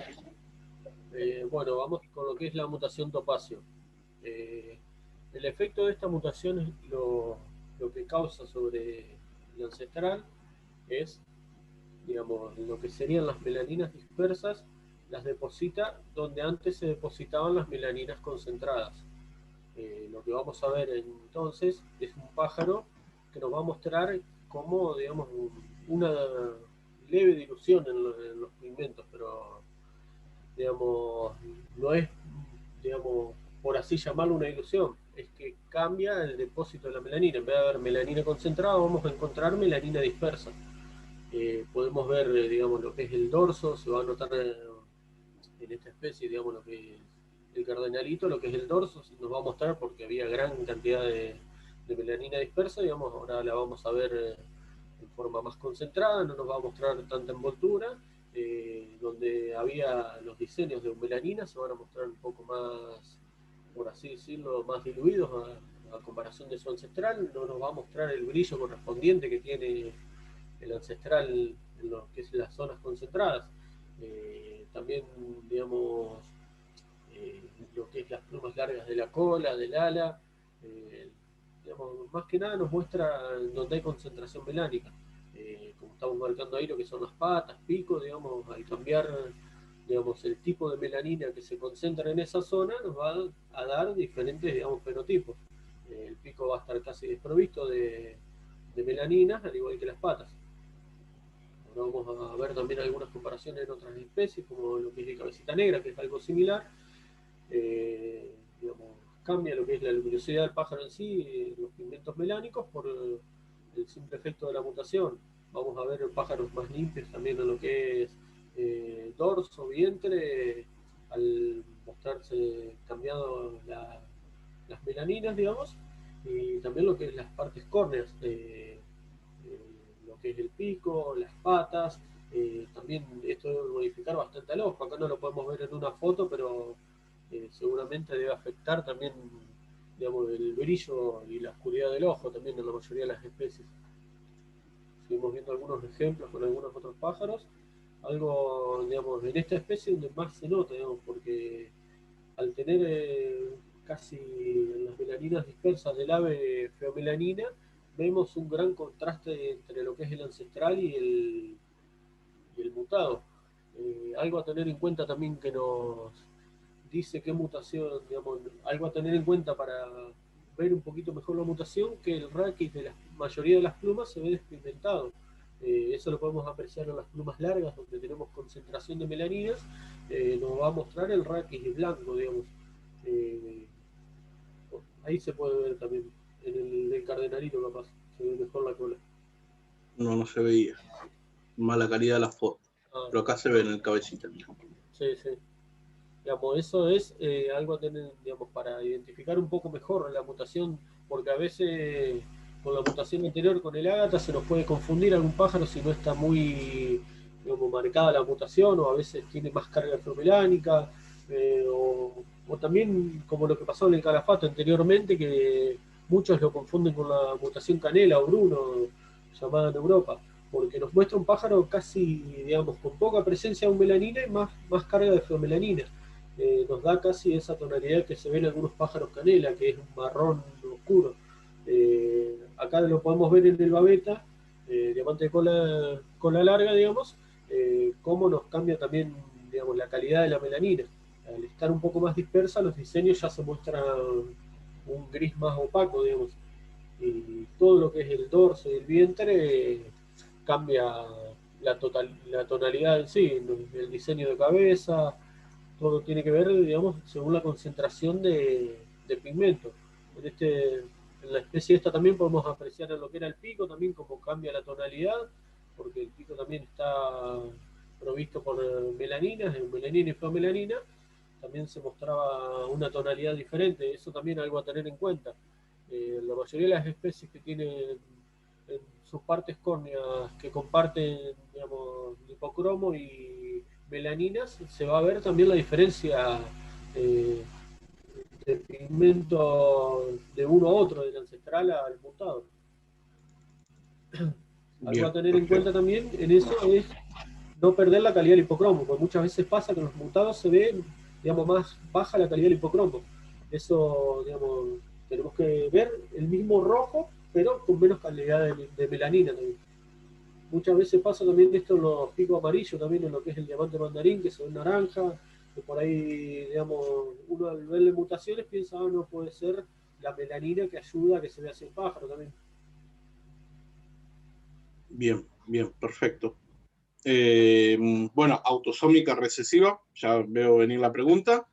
Bueno, vamos con lo que es la mutación topacio. El efecto de esta mutación es lo que causa sobre el ancestral es, digamos, lo que serían las melaninas dispersas, las deposita donde antes se depositaban las melaninas concentradas. Lo que vamos a ver entonces es un pájaro que nos va a mostrar cómo, digamos, una leve dilución en los pigmentos, pero, digamos, no es, digamos, por así llamarlo, una ilusión, es que cambia el depósito de la melanina. En vez de haber melanina concentrada, vamos a encontrar melanina dispersa. Podemos ver, digamos, lo que es el dorso, se va a notar en esta especie, digamos, lo que es el cardenalito, lo que es el dorso, nos va a mostrar porque había gran cantidad de melanina dispersa, digamos, ahora la vamos a ver en forma más concentrada, no nos va a mostrar tanta envoltura, donde había los diseños de melanina se van a mostrar un poco más, por así decirlo, más diluidos a comparación de su ancestral, no nos va a mostrar el brillo correspondiente que tiene el ancestral en lo que es las zonas concentradas. También, digamos, lo que es las plumas largas de la cola, del ala, digamos, más que nada nos muestra donde hay concentración melánica. Como estamos marcando ahí lo que son las patas, pico, digamos, al cambiar, digamos, el tipo de melanina que se concentra en esa zona, nos va a dar diferentes, digamos, fenotipos. El pico va a estar casi desprovisto de melaninas, al igual que las patas. Ahora vamos a ver también algunas comparaciones en otras especies, como lo que es el cabecita negra, que es algo similar. Digamos, cambia lo que es la luminosidad del pájaro en sí, los pigmentos melánicos, por el simple efecto de la mutación. Vamos a ver pájaros más limpios también en lo que es dorso, vientre, al mostrarse cambiado las melaninas, digamos, y también lo que es las partes córneas, lo que es el pico, las patas. También esto debe modificar bastante al ojo. Acá no lo podemos ver en una foto, pero seguramente debe afectar también, digamos, el brillo y la oscuridad del ojo también en la mayoría de las especies. Seguimos viendo algunos ejemplos con algunos otros pájaros. Algo, digamos, en esta especie donde más se nota, digamos, porque al tener casi las melaninas dispersas del ave feomelanina, vemos un gran contraste entre lo que es el ancestral y el mutado. Algo a tener en cuenta también que nos dice qué mutación, digamos, algo a tener en cuenta para ver un poquito mejor la mutación, que el raquis de la mayoría de las plumas se ve despigmentado. Eso lo podemos apreciar en las plumas largas, donde tenemos concentración de melaninas, nos va a mostrar el raquis blanco, digamos. Ahí se puede ver también, en el cardenalito capaz, se ve mejor la cola. No, no se veía. Mala calidad la foto. Pero acá se ve en el cabecita. Sí, sí. Digamos, eso es algo a tener, digamos, para identificar un poco mejor la mutación, porque a veces con la mutación anterior, con el ágata, se nos puede confundir algún pájaro si no está muy, digamos, marcada la mutación, o a veces tiene más carga flomelánica, o también como lo que pasó en el calafato anteriormente, que muchos lo confunden con la mutación canela o bruno, llamada en Europa, porque nos muestra un pájaro casi, digamos, con poca presencia de melanina y más carga de flomelanina. Nos da casi esa tonalidad que se ve en algunos pájaros canela, que es un marrón oscuro. Acá lo podemos ver en el babeta, diamante de cola larga, digamos, cómo nos cambia también, digamos, la calidad de la melanina. Al estar un poco más dispersa, los diseños ya se muestran un gris más opaco, digamos. Y todo lo que es el dorso y el vientre cambia la tonalidad en sí, el diseño de cabeza, todo tiene que ver, digamos, según la concentración de pigmento. En la especie esta también podemos apreciar lo que era el pico, también cómo cambia la tonalidad, porque el pico también está provisto por melaninas, melanina y flomelanina, también se mostraba una tonalidad diferente, eso también es algo a tener en cuenta. La mayoría de las especies que tienen en sus partes córneas que comparten, digamos, lipocromo y melaninas, se va a ver también la diferencia de pigmento de uno a otro, del ancestral al mutado. Algo a tener en cuenta también en eso es no perder la calidad del hipocromo, porque muchas veces pasa que en los mutados se ve, digamos, más baja la calidad del hipocromo. Eso, digamos, tenemos que ver el mismo rojo, pero con menos calidad de melanina también. Muchas veces pasa también esto en los picos amarillos, también en lo que es el diamante mandarín, que se ve naranja, que por ahí, digamos, uno al verle mutaciones piensa, no puede ser la melanina que ayuda a que se vea así el pájaro también. Bien, bien, perfecto. Bueno, autosómica recesiva, ya veo venir la pregunta.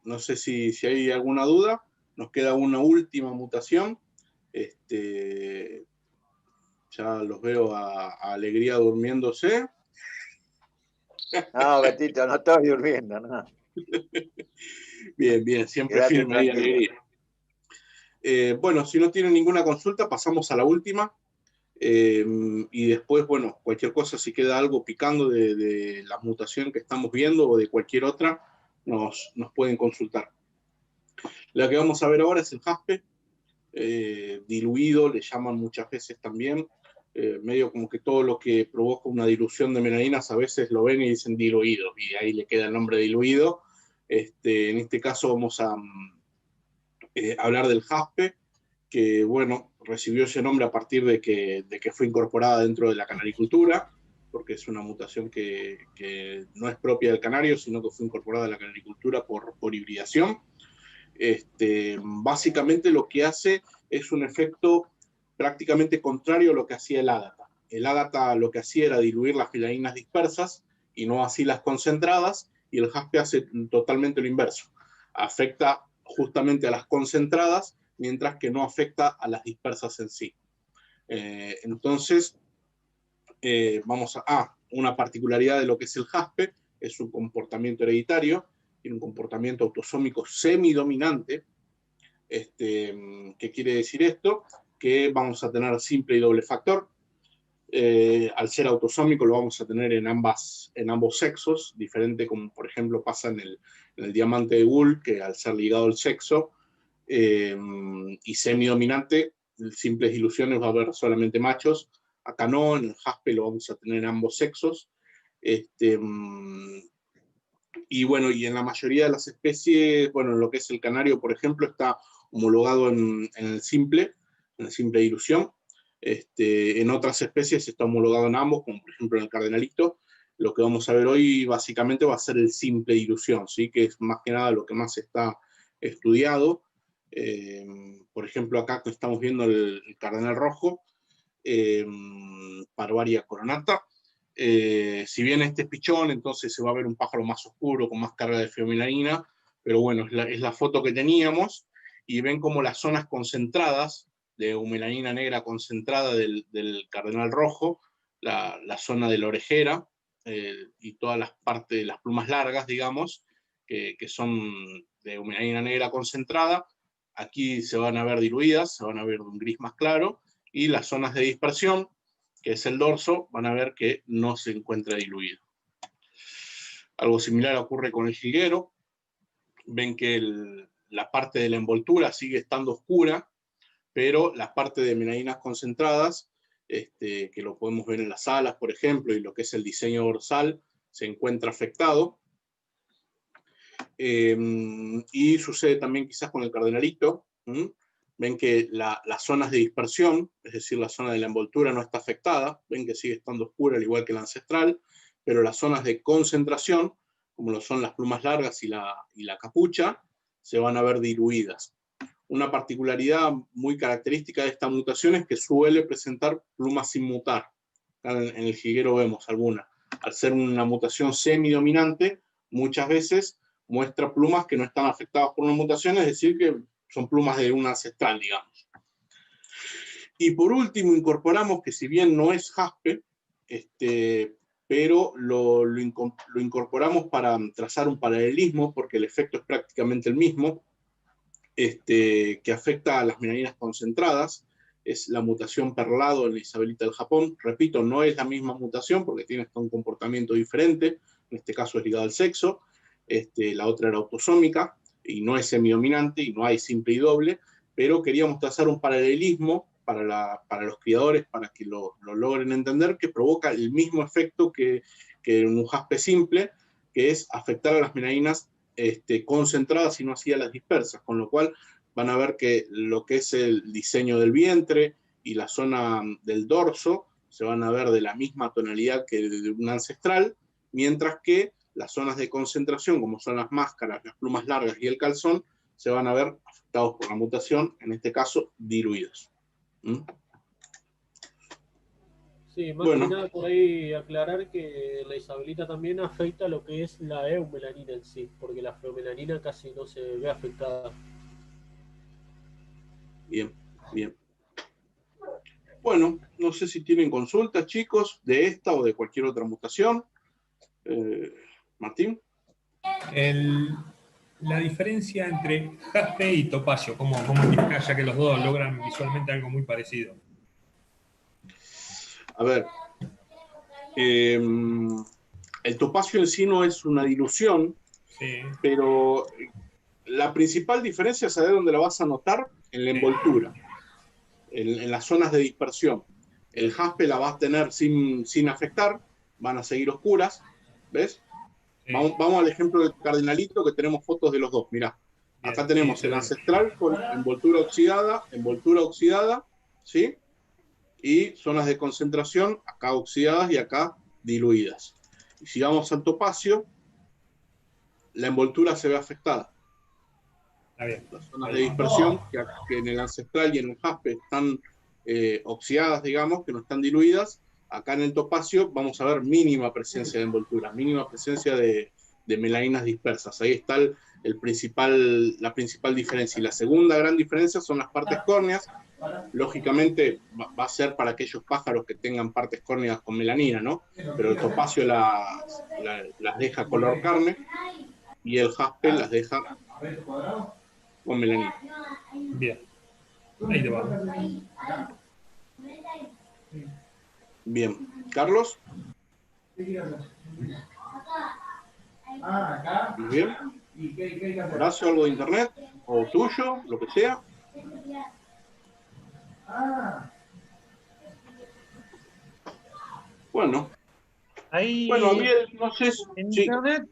No sé si hay alguna duda. Nos queda una última mutación. Ya los veo a Alegría durmiéndose. No, gatito, no estoy durmiendo, no. Bien, bien, siempre Quédate firme ahí, tranquilo. Alegría. Bueno, si no tienen ninguna consulta, pasamos a la última. Y después, bueno, cualquier cosa, si queda algo picando de la mutación que estamos viendo o de cualquier otra, nos pueden consultar. La que vamos a ver ahora es el jaspe, diluido, le llaman muchas veces también, medio como que todo lo que provoca una dilución de melaninas a veces lo ven y dicen diluido, y ahí le queda el nombre diluido. En este caso vamos a hablar del jaspe, que bueno, recibió ese nombre a partir de que fue incorporada dentro de la canaricultura, porque es una mutación que no es propia del canario, sino que fue incorporada a la canaricultura por hibridación. Básicamente lo que hace es un efecto prácticamente contrario a lo que hacía el ágata. El ágata lo que hacía era diluir las melaninas dispersas y no así las concentradas, y el jaspe hace totalmente lo inverso. Afecta justamente a las concentradas, mientras que no afecta a las dispersas en sí. Entonces, vamos a una particularidad de lo que es el jaspe, es un comportamiento hereditario, tiene un comportamiento autosómico semidominante. ¿Qué quiere decir esto? Que vamos a tener simple y doble factor. Al ser autosómico lo vamos a tener en ambos sexos, diferente como por ejemplo pasa en el diamante de Gull, que al ser ligado al sexo, y semidominante, simples diluciones va a haber solamente machos. Acá no, en el jaspe lo vamos a tener en ambos sexos. Y bueno, y en la mayoría de las especies, bueno, en lo que es el canario, por ejemplo, está homologado en la simple dilución. En otras especies está homologado en ambos, como por ejemplo en el cardenalito. Lo que vamos a ver hoy básicamente va a ser el simple dilución, ¿sí? Que es más que nada lo que más está estudiado. Por ejemplo, acá estamos viendo el cardenal rojo, Parvaria coronata. Si bien este es pichón, entonces se va a ver un pájaro más oscuro, con más carga de feomelanina, pero bueno, es la foto que teníamos, y ven como las zonas concentradas de eumelanina negra concentrada del cardenal rojo, la zona de la orejera, y todas las partes de las plumas largas, digamos, que son de eumelanina negra concentrada. Aquí se van a ver diluidas, se van a ver de un gris más claro, y las zonas de dispersión, que es el dorso, van a ver que no se encuentra diluido. Algo similar ocurre con el jilguero. Ven que la parte de la envoltura sigue estando oscura, pero la parte de melaninas concentradas, que lo podemos ver en las alas, por ejemplo, y lo que es el diseño dorsal, se encuentra afectado. Y sucede también quizás con el cardenalito. Ven que las zonas de dispersión, es decir, la zona de la envoltura no está afectada, ven que sigue estando oscura al igual que la ancestral, pero las zonas de concentración, como lo son las plumas largas y la capucha, se van a ver diluidas. Una particularidad muy característica de esta mutación es que suele presentar plumas sin mutar. Acá en el jilguero vemos alguna. Al ser una mutación semidominante, muchas veces muestra plumas que no están afectadas por una mutación, es decir, que son plumas de un ancestral, digamos. Y por último incorporamos, que si bien no es jaspe, pero lo incorporamos para trazar un paralelismo, porque el efecto es prácticamente el mismo, que afecta a las melaninas concentradas, es la mutación perlado en la Isabelita del Japón. Repito, no es la misma mutación, porque tiene un comportamiento diferente, en este caso es ligado al sexo, la otra era autosómica, y no es semidominante, y no hay simple y doble, pero queríamos trazar un paralelismo para los criadores, para que lo logren entender, que provoca el mismo efecto que en un jaspe simple, que es afectar a las melaninas concentradas y no así a las dispersas, con lo cual van a ver que lo que es el diseño del vientre y la zona del dorso se van a ver de la misma tonalidad que de un ancestral, mientras que las zonas de concentración, como son las máscaras, las plumas largas y el calzón, se van a ver afectados por la mutación, en este caso diluidos. Sí, más que nada por ahí aclarar que la Isabelita también afecta lo que es la eumelanina en sí, porque la feomelanina casi no se ve afectada. Bien, bien. Bueno, no sé si tienen consultas, chicos, de esta o de cualquier otra mutación. Martín. La diferencia entre jaspe y topacio, ¿cómo indicar, ya que los dos logran visualmente algo muy parecido? A ver, el topacio en sí no es una dilución, sí, pero la principal diferencia, ¿sabes dónde la vas a notar? En la envoltura, en las zonas de dispersión. El jaspe la vas a tener sin afectar, van a seguir oscuras, ¿ves? Sí. Vamos al ejemplo del cardenalito, que tenemos fotos de los dos. Mirá, acá tenemos el ancestral con envoltura oxidada, ¿sí? Y zonas de concentración, acá oxidadas y acá diluidas. Y si vamos al topacio, la envoltura se ve afectada. Las zonas de dispersión, que en el ancestral y en el jaspe están oxidadas, digamos, que no están diluidas, acá en el topacio vamos a ver mínima presencia de envoltura, mínima presencia de melaninas dispersas. Ahí está la principal diferencia. Y la segunda gran diferencia son las partes córneas. Lógicamente va a ser para aquellos pájaros que tengan partes córneas con melanina, ¿no? Pero el topacio las deja color carne y el jaspe las deja con melanina. Bien. Ahí te va. Bien. ¿Carlos? Muy bien. Horacio, ¿algo de internet? ¿O tuyo? Lo que sea. Bueno. Ahí, bueno, bien, no sé. En internet,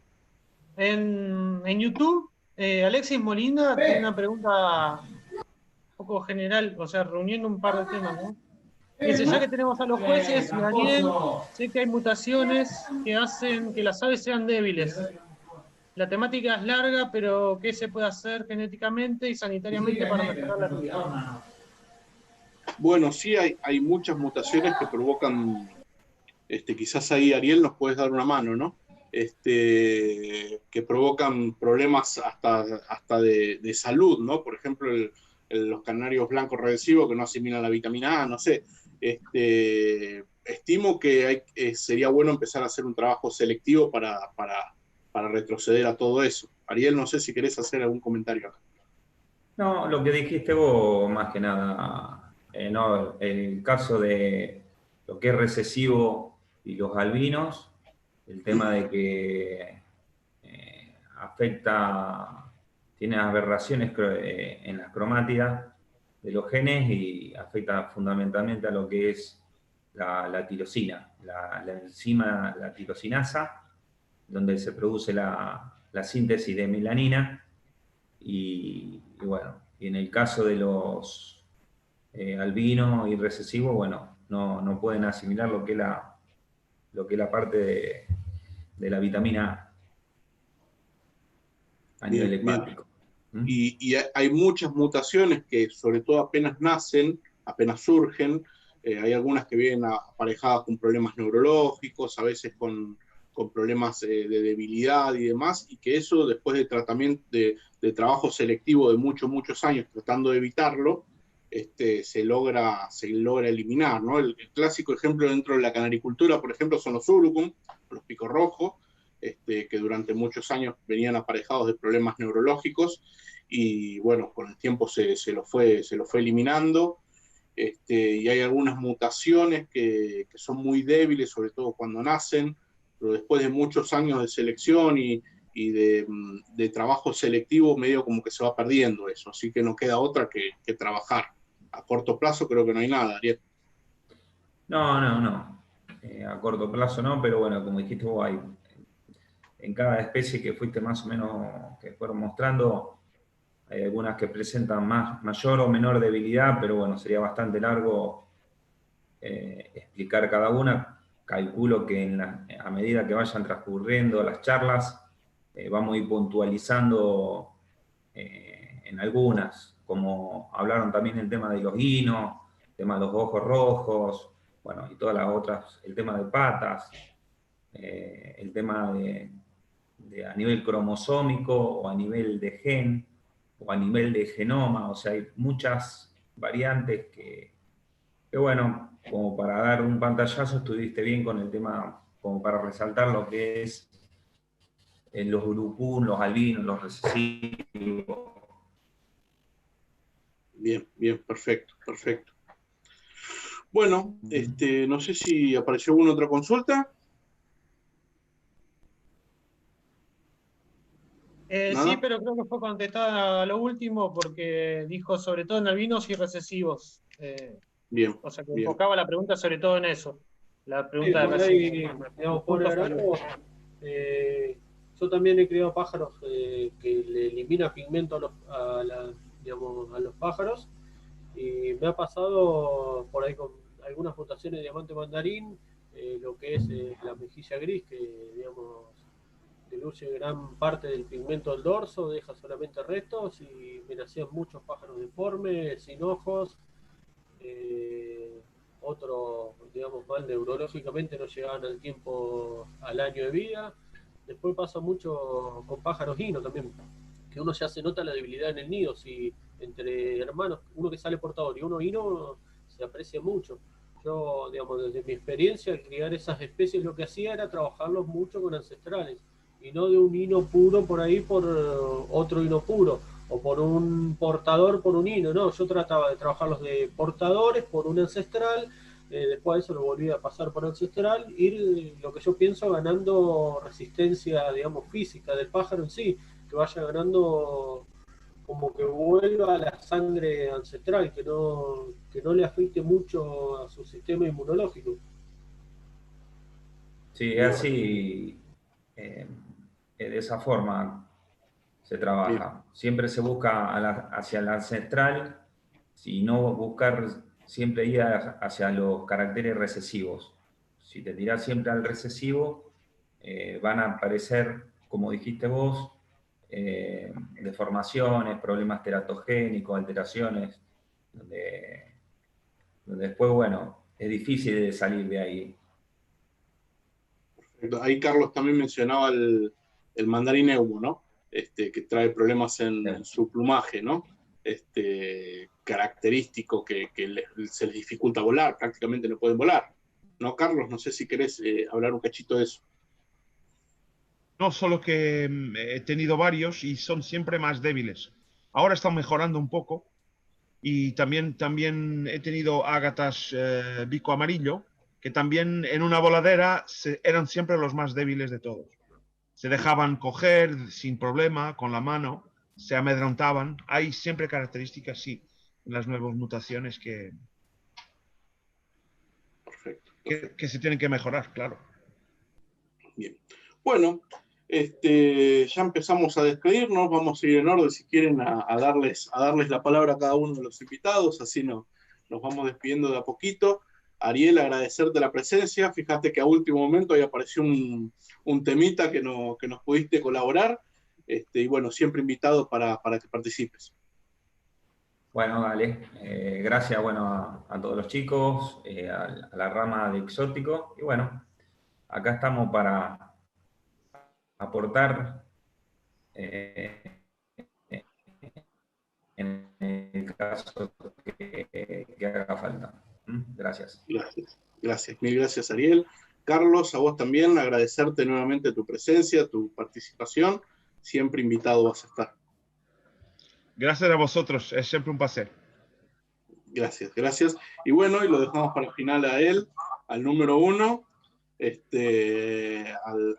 en YouTube, Alexis Molina tiene una pregunta un poco general, o sea, reuniendo un par de temas, ¿no? Dice, ya que tenemos a los jueces, Daniel, sé que hay mutaciones que hacen que las aves sean débiles. La temática es larga, pero ¿qué se puede hacer genéticamente y sanitariamente para mejorar la vida? Bueno, sí hay muchas mutaciones que provocan, quizás ahí Ariel nos puedes dar una mano, ¿no? Que provocan problemas hasta de salud, ¿no? Por ejemplo, los canarios blancos recesivos que no asimilan la vitamina A, no sé. Estimo que sería bueno empezar a hacer un trabajo selectivo para retroceder a todo eso. Ariel, no sé si querés hacer algún comentario acá. No, lo que dijiste vos, más que nada, no, el caso de lo que es recesivo y los albinos, el tema de que afecta, tiene aberraciones en las cromátidas de los genes y afecta fundamentalmente a lo que es la tirosina, la enzima, la tirosinasa, donde se produce la síntesis de melanina. Y bueno, y en el caso de los albinos y recesivos, bueno, no pueden asimilar lo que es la parte de la vitamina A nivel hepático. Y hay muchas mutaciones que sobre todo apenas nacen, apenas surgen, hay algunas que vienen aparejadas con problemas neurológicos, a veces con problemas de debilidad y demás, y que eso después de tratamiento, de trabajo selectivo de muchos años tratando de evitarlo, se logra eliminar, ¿no? El clásico ejemplo dentro de la canaricultura, por ejemplo, son los urucum, los picos rojos, que durante muchos años venían aparejados de problemas neurológicos, y bueno, con el tiempo se lo fue eliminando. Y hay algunas mutaciones que son muy débiles, sobre todo cuando nacen, pero después de muchos años de selección y de trabajo selectivo, medio como que se va perdiendo eso, así que no queda otra que trabajar. A corto plazo creo que no hay nada, Ariel. No. A corto plazo no, pero bueno, como dijiste vos, hay en cada especie que fuiste más o menos, que fueron mostrando, hay algunas que presentan mayor o menor debilidad, pero bueno, sería bastante largo explicar cada una. Calculo que a medida que vayan transcurriendo las charlas, vamos a ir puntualizando en algunas, como hablaron también el tema de los hinos, el tema de los ojos rojos, bueno, y todas las otras, el tema de patas, el tema de a nivel cromosómico o a nivel de gen o a nivel de genoma, o sea, hay muchas variantes que bueno, como para dar un pantallazo estuviste bien con el tema, como para resaltar lo que es los urucum, los albinos, los recesivos. Bien, perfecto. Bueno, no sé si apareció alguna otra consulta. Sí, pero creo que fue contestada a lo último porque dijo sobre todo en albinos y recesivos. Bien. O sea que enfocaba la pregunta sobre todo en eso. La pregunta sí, de ahí, digamos, por yo también he criado pájaros que le elimina pigmento a los pájaros, y me ha pasado por ahí con algunas mutaciones de diamante mandarín, lo que es la mejilla gris, que digamos diluye gran parte del pigmento del dorso, deja solamente restos, y me nacían muchos pájaros deformes, sin ojos, otros, digamos, mal neurológicamente, no llegaban al año de vida. Después pasa mucho con pájaros hino también, que uno ya se nota la debilidad en el nido, si entre hermanos, uno que sale portador y uno hino, se aprecia mucho. Yo, digamos, desde mi experiencia, al criar esas especies, lo que hacía era trabajarlos mucho con ancestrales, y no de un hino puro por ahí por otro hino puro, o por un portador por un hino, no, yo trataba de trabajarlos de portadores por un ancestral, después de eso lo volví a pasar por ancestral, ir, lo que yo pienso, ganando resistencia, digamos, física del pájaro en sí, que vaya ganando, como que vuelva a la sangre ancestral, que no le afecte mucho a su sistema inmunológico. Sí, es así, de esa forma se trabaja. Siempre se busca hacia el ancestral, si no buscar siempre ir hacia los caracteres recesivos. Si te tirás siempre al recesivo, van a aparecer como dijiste vos, deformaciones, problemas teratogénicos, alteraciones, donde después, bueno, es difícil de salir de ahí. Ahí Carlos también mencionaba el mandarín eumo, ¿no? Que trae problemas en su plumaje, ¿no? Característico que se les dificulta volar, prácticamente no pueden volar. ¿No, Carlos? No sé si querés hablar un cachito de eso. No, solo que he tenido varios y son siempre más débiles. Ahora están mejorando un poco y también he tenido ágatas bico amarillo, que también en una voladera eran siempre los más débiles de todos. Se dejaban coger sin problema con la mano, se amedrentaban. Hay siempre características, sí, en las nuevas mutaciones Perfecto. que se tienen que mejorar, claro. Bien. Bueno, ya empezamos a despedirnos, vamos a ir en orden si quieren a darles la palabra a cada uno de los invitados, así nos vamos despidiendo de a poquito. Ariel, agradecerte la presencia, fíjate que a último momento ahí apareció un temita que nos pudiste colaborar, y bueno, siempre invitado para que participes. Bueno, dale. Gracias, bueno, a todos los chicos, a la rama de Exótico, y bueno, acá estamos para aportar en el caso que haga falta. Gracias. Gracias, mil gracias, Ariel. Carlos, a vos también, agradecerte nuevamente tu presencia, tu participación, siempre invitado vas a estar. Gracias a vosotros, es siempre un placer. Gracias. Y bueno, y lo dejamos para el final a él, al número 1,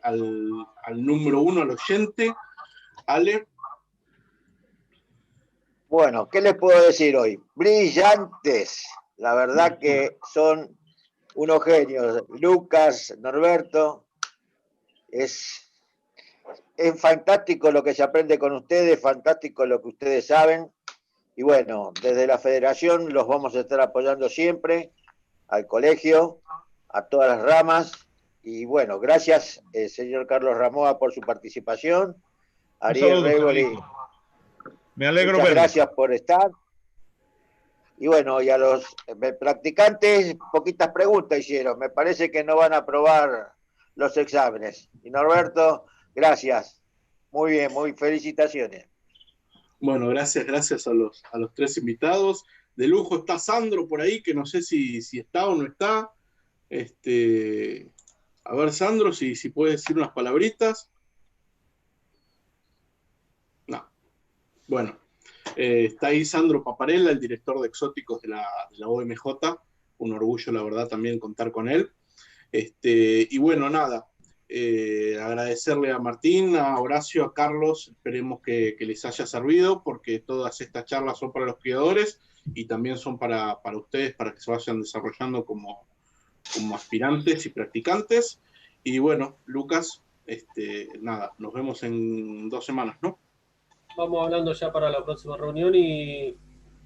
al número 1, al oyente. Ale. Bueno, ¿qué les puedo decir hoy? Brillantes. La verdad que son unos genios. Lucas, Norberto, es fantástico lo que se aprende con ustedes, fantástico lo que ustedes saben. Y bueno, desde la federación los vamos a estar apoyando siempre, al colegio, a todas las ramas. Y bueno, gracias, señor Carlos Ramoa, por su participación. Ariel Revoli, me alegro muchas verlo. Gracias por estar. Y bueno, y a los practicantes, poquitas preguntas hicieron. Me parece que no van a aprobar los exámenes. Y Norberto, gracias. Muy bien, muy felicitaciones. Bueno, gracias a los 3 invitados. De lujo está Sandro por ahí, que no sé si está o no está. A ver, Sandro, si puede decir unas palabritas. No. Bueno, está ahí Sandro Paparella, el director de exóticos de la OMJ. Un orgullo, la verdad, también contar con él. Y bueno, nada. Agradecerle a Martín, a Horacio, a Carlos, esperemos que les haya servido, porque todas estas charlas son para los criadores y también son para ustedes, para que se vayan desarrollando como aspirantes y practicantes. Y bueno, Lucas, nada, nos vemos en 2 semanas, ¿no? Vamos hablando ya para la próxima reunión y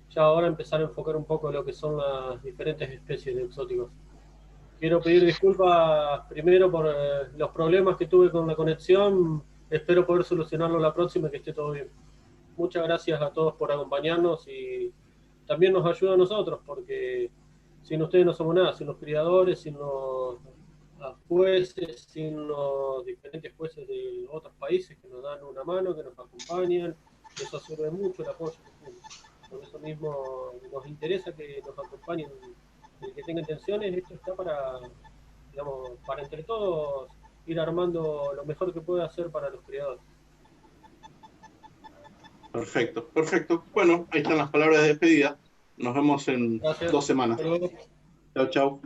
ya ahora empezar a enfocar un poco lo que son las diferentes especies de exóticos. Quiero pedir disculpas primero por los problemas que tuve con la conexión. Espero poder solucionarlo la próxima y que esté todo bien. Muchas gracias a todos por acompañarnos y también nos ayuda a nosotros, porque sin ustedes no somos nada, sin los criadores, sin los jueces, sin los diferentes jueces de otros países que nos dan una mano, que nos acompañan. Eso sirve mucho, el apoyo. Por eso mismo nos interesa que nos acompañen. El que tenga intenciones, esto está para, digamos, para entre todos ir armando lo mejor que pueda hacer para los criadores. Perfecto. Bueno, ahí están las palabras de despedida. Nos vemos en 2 semanas. Chau.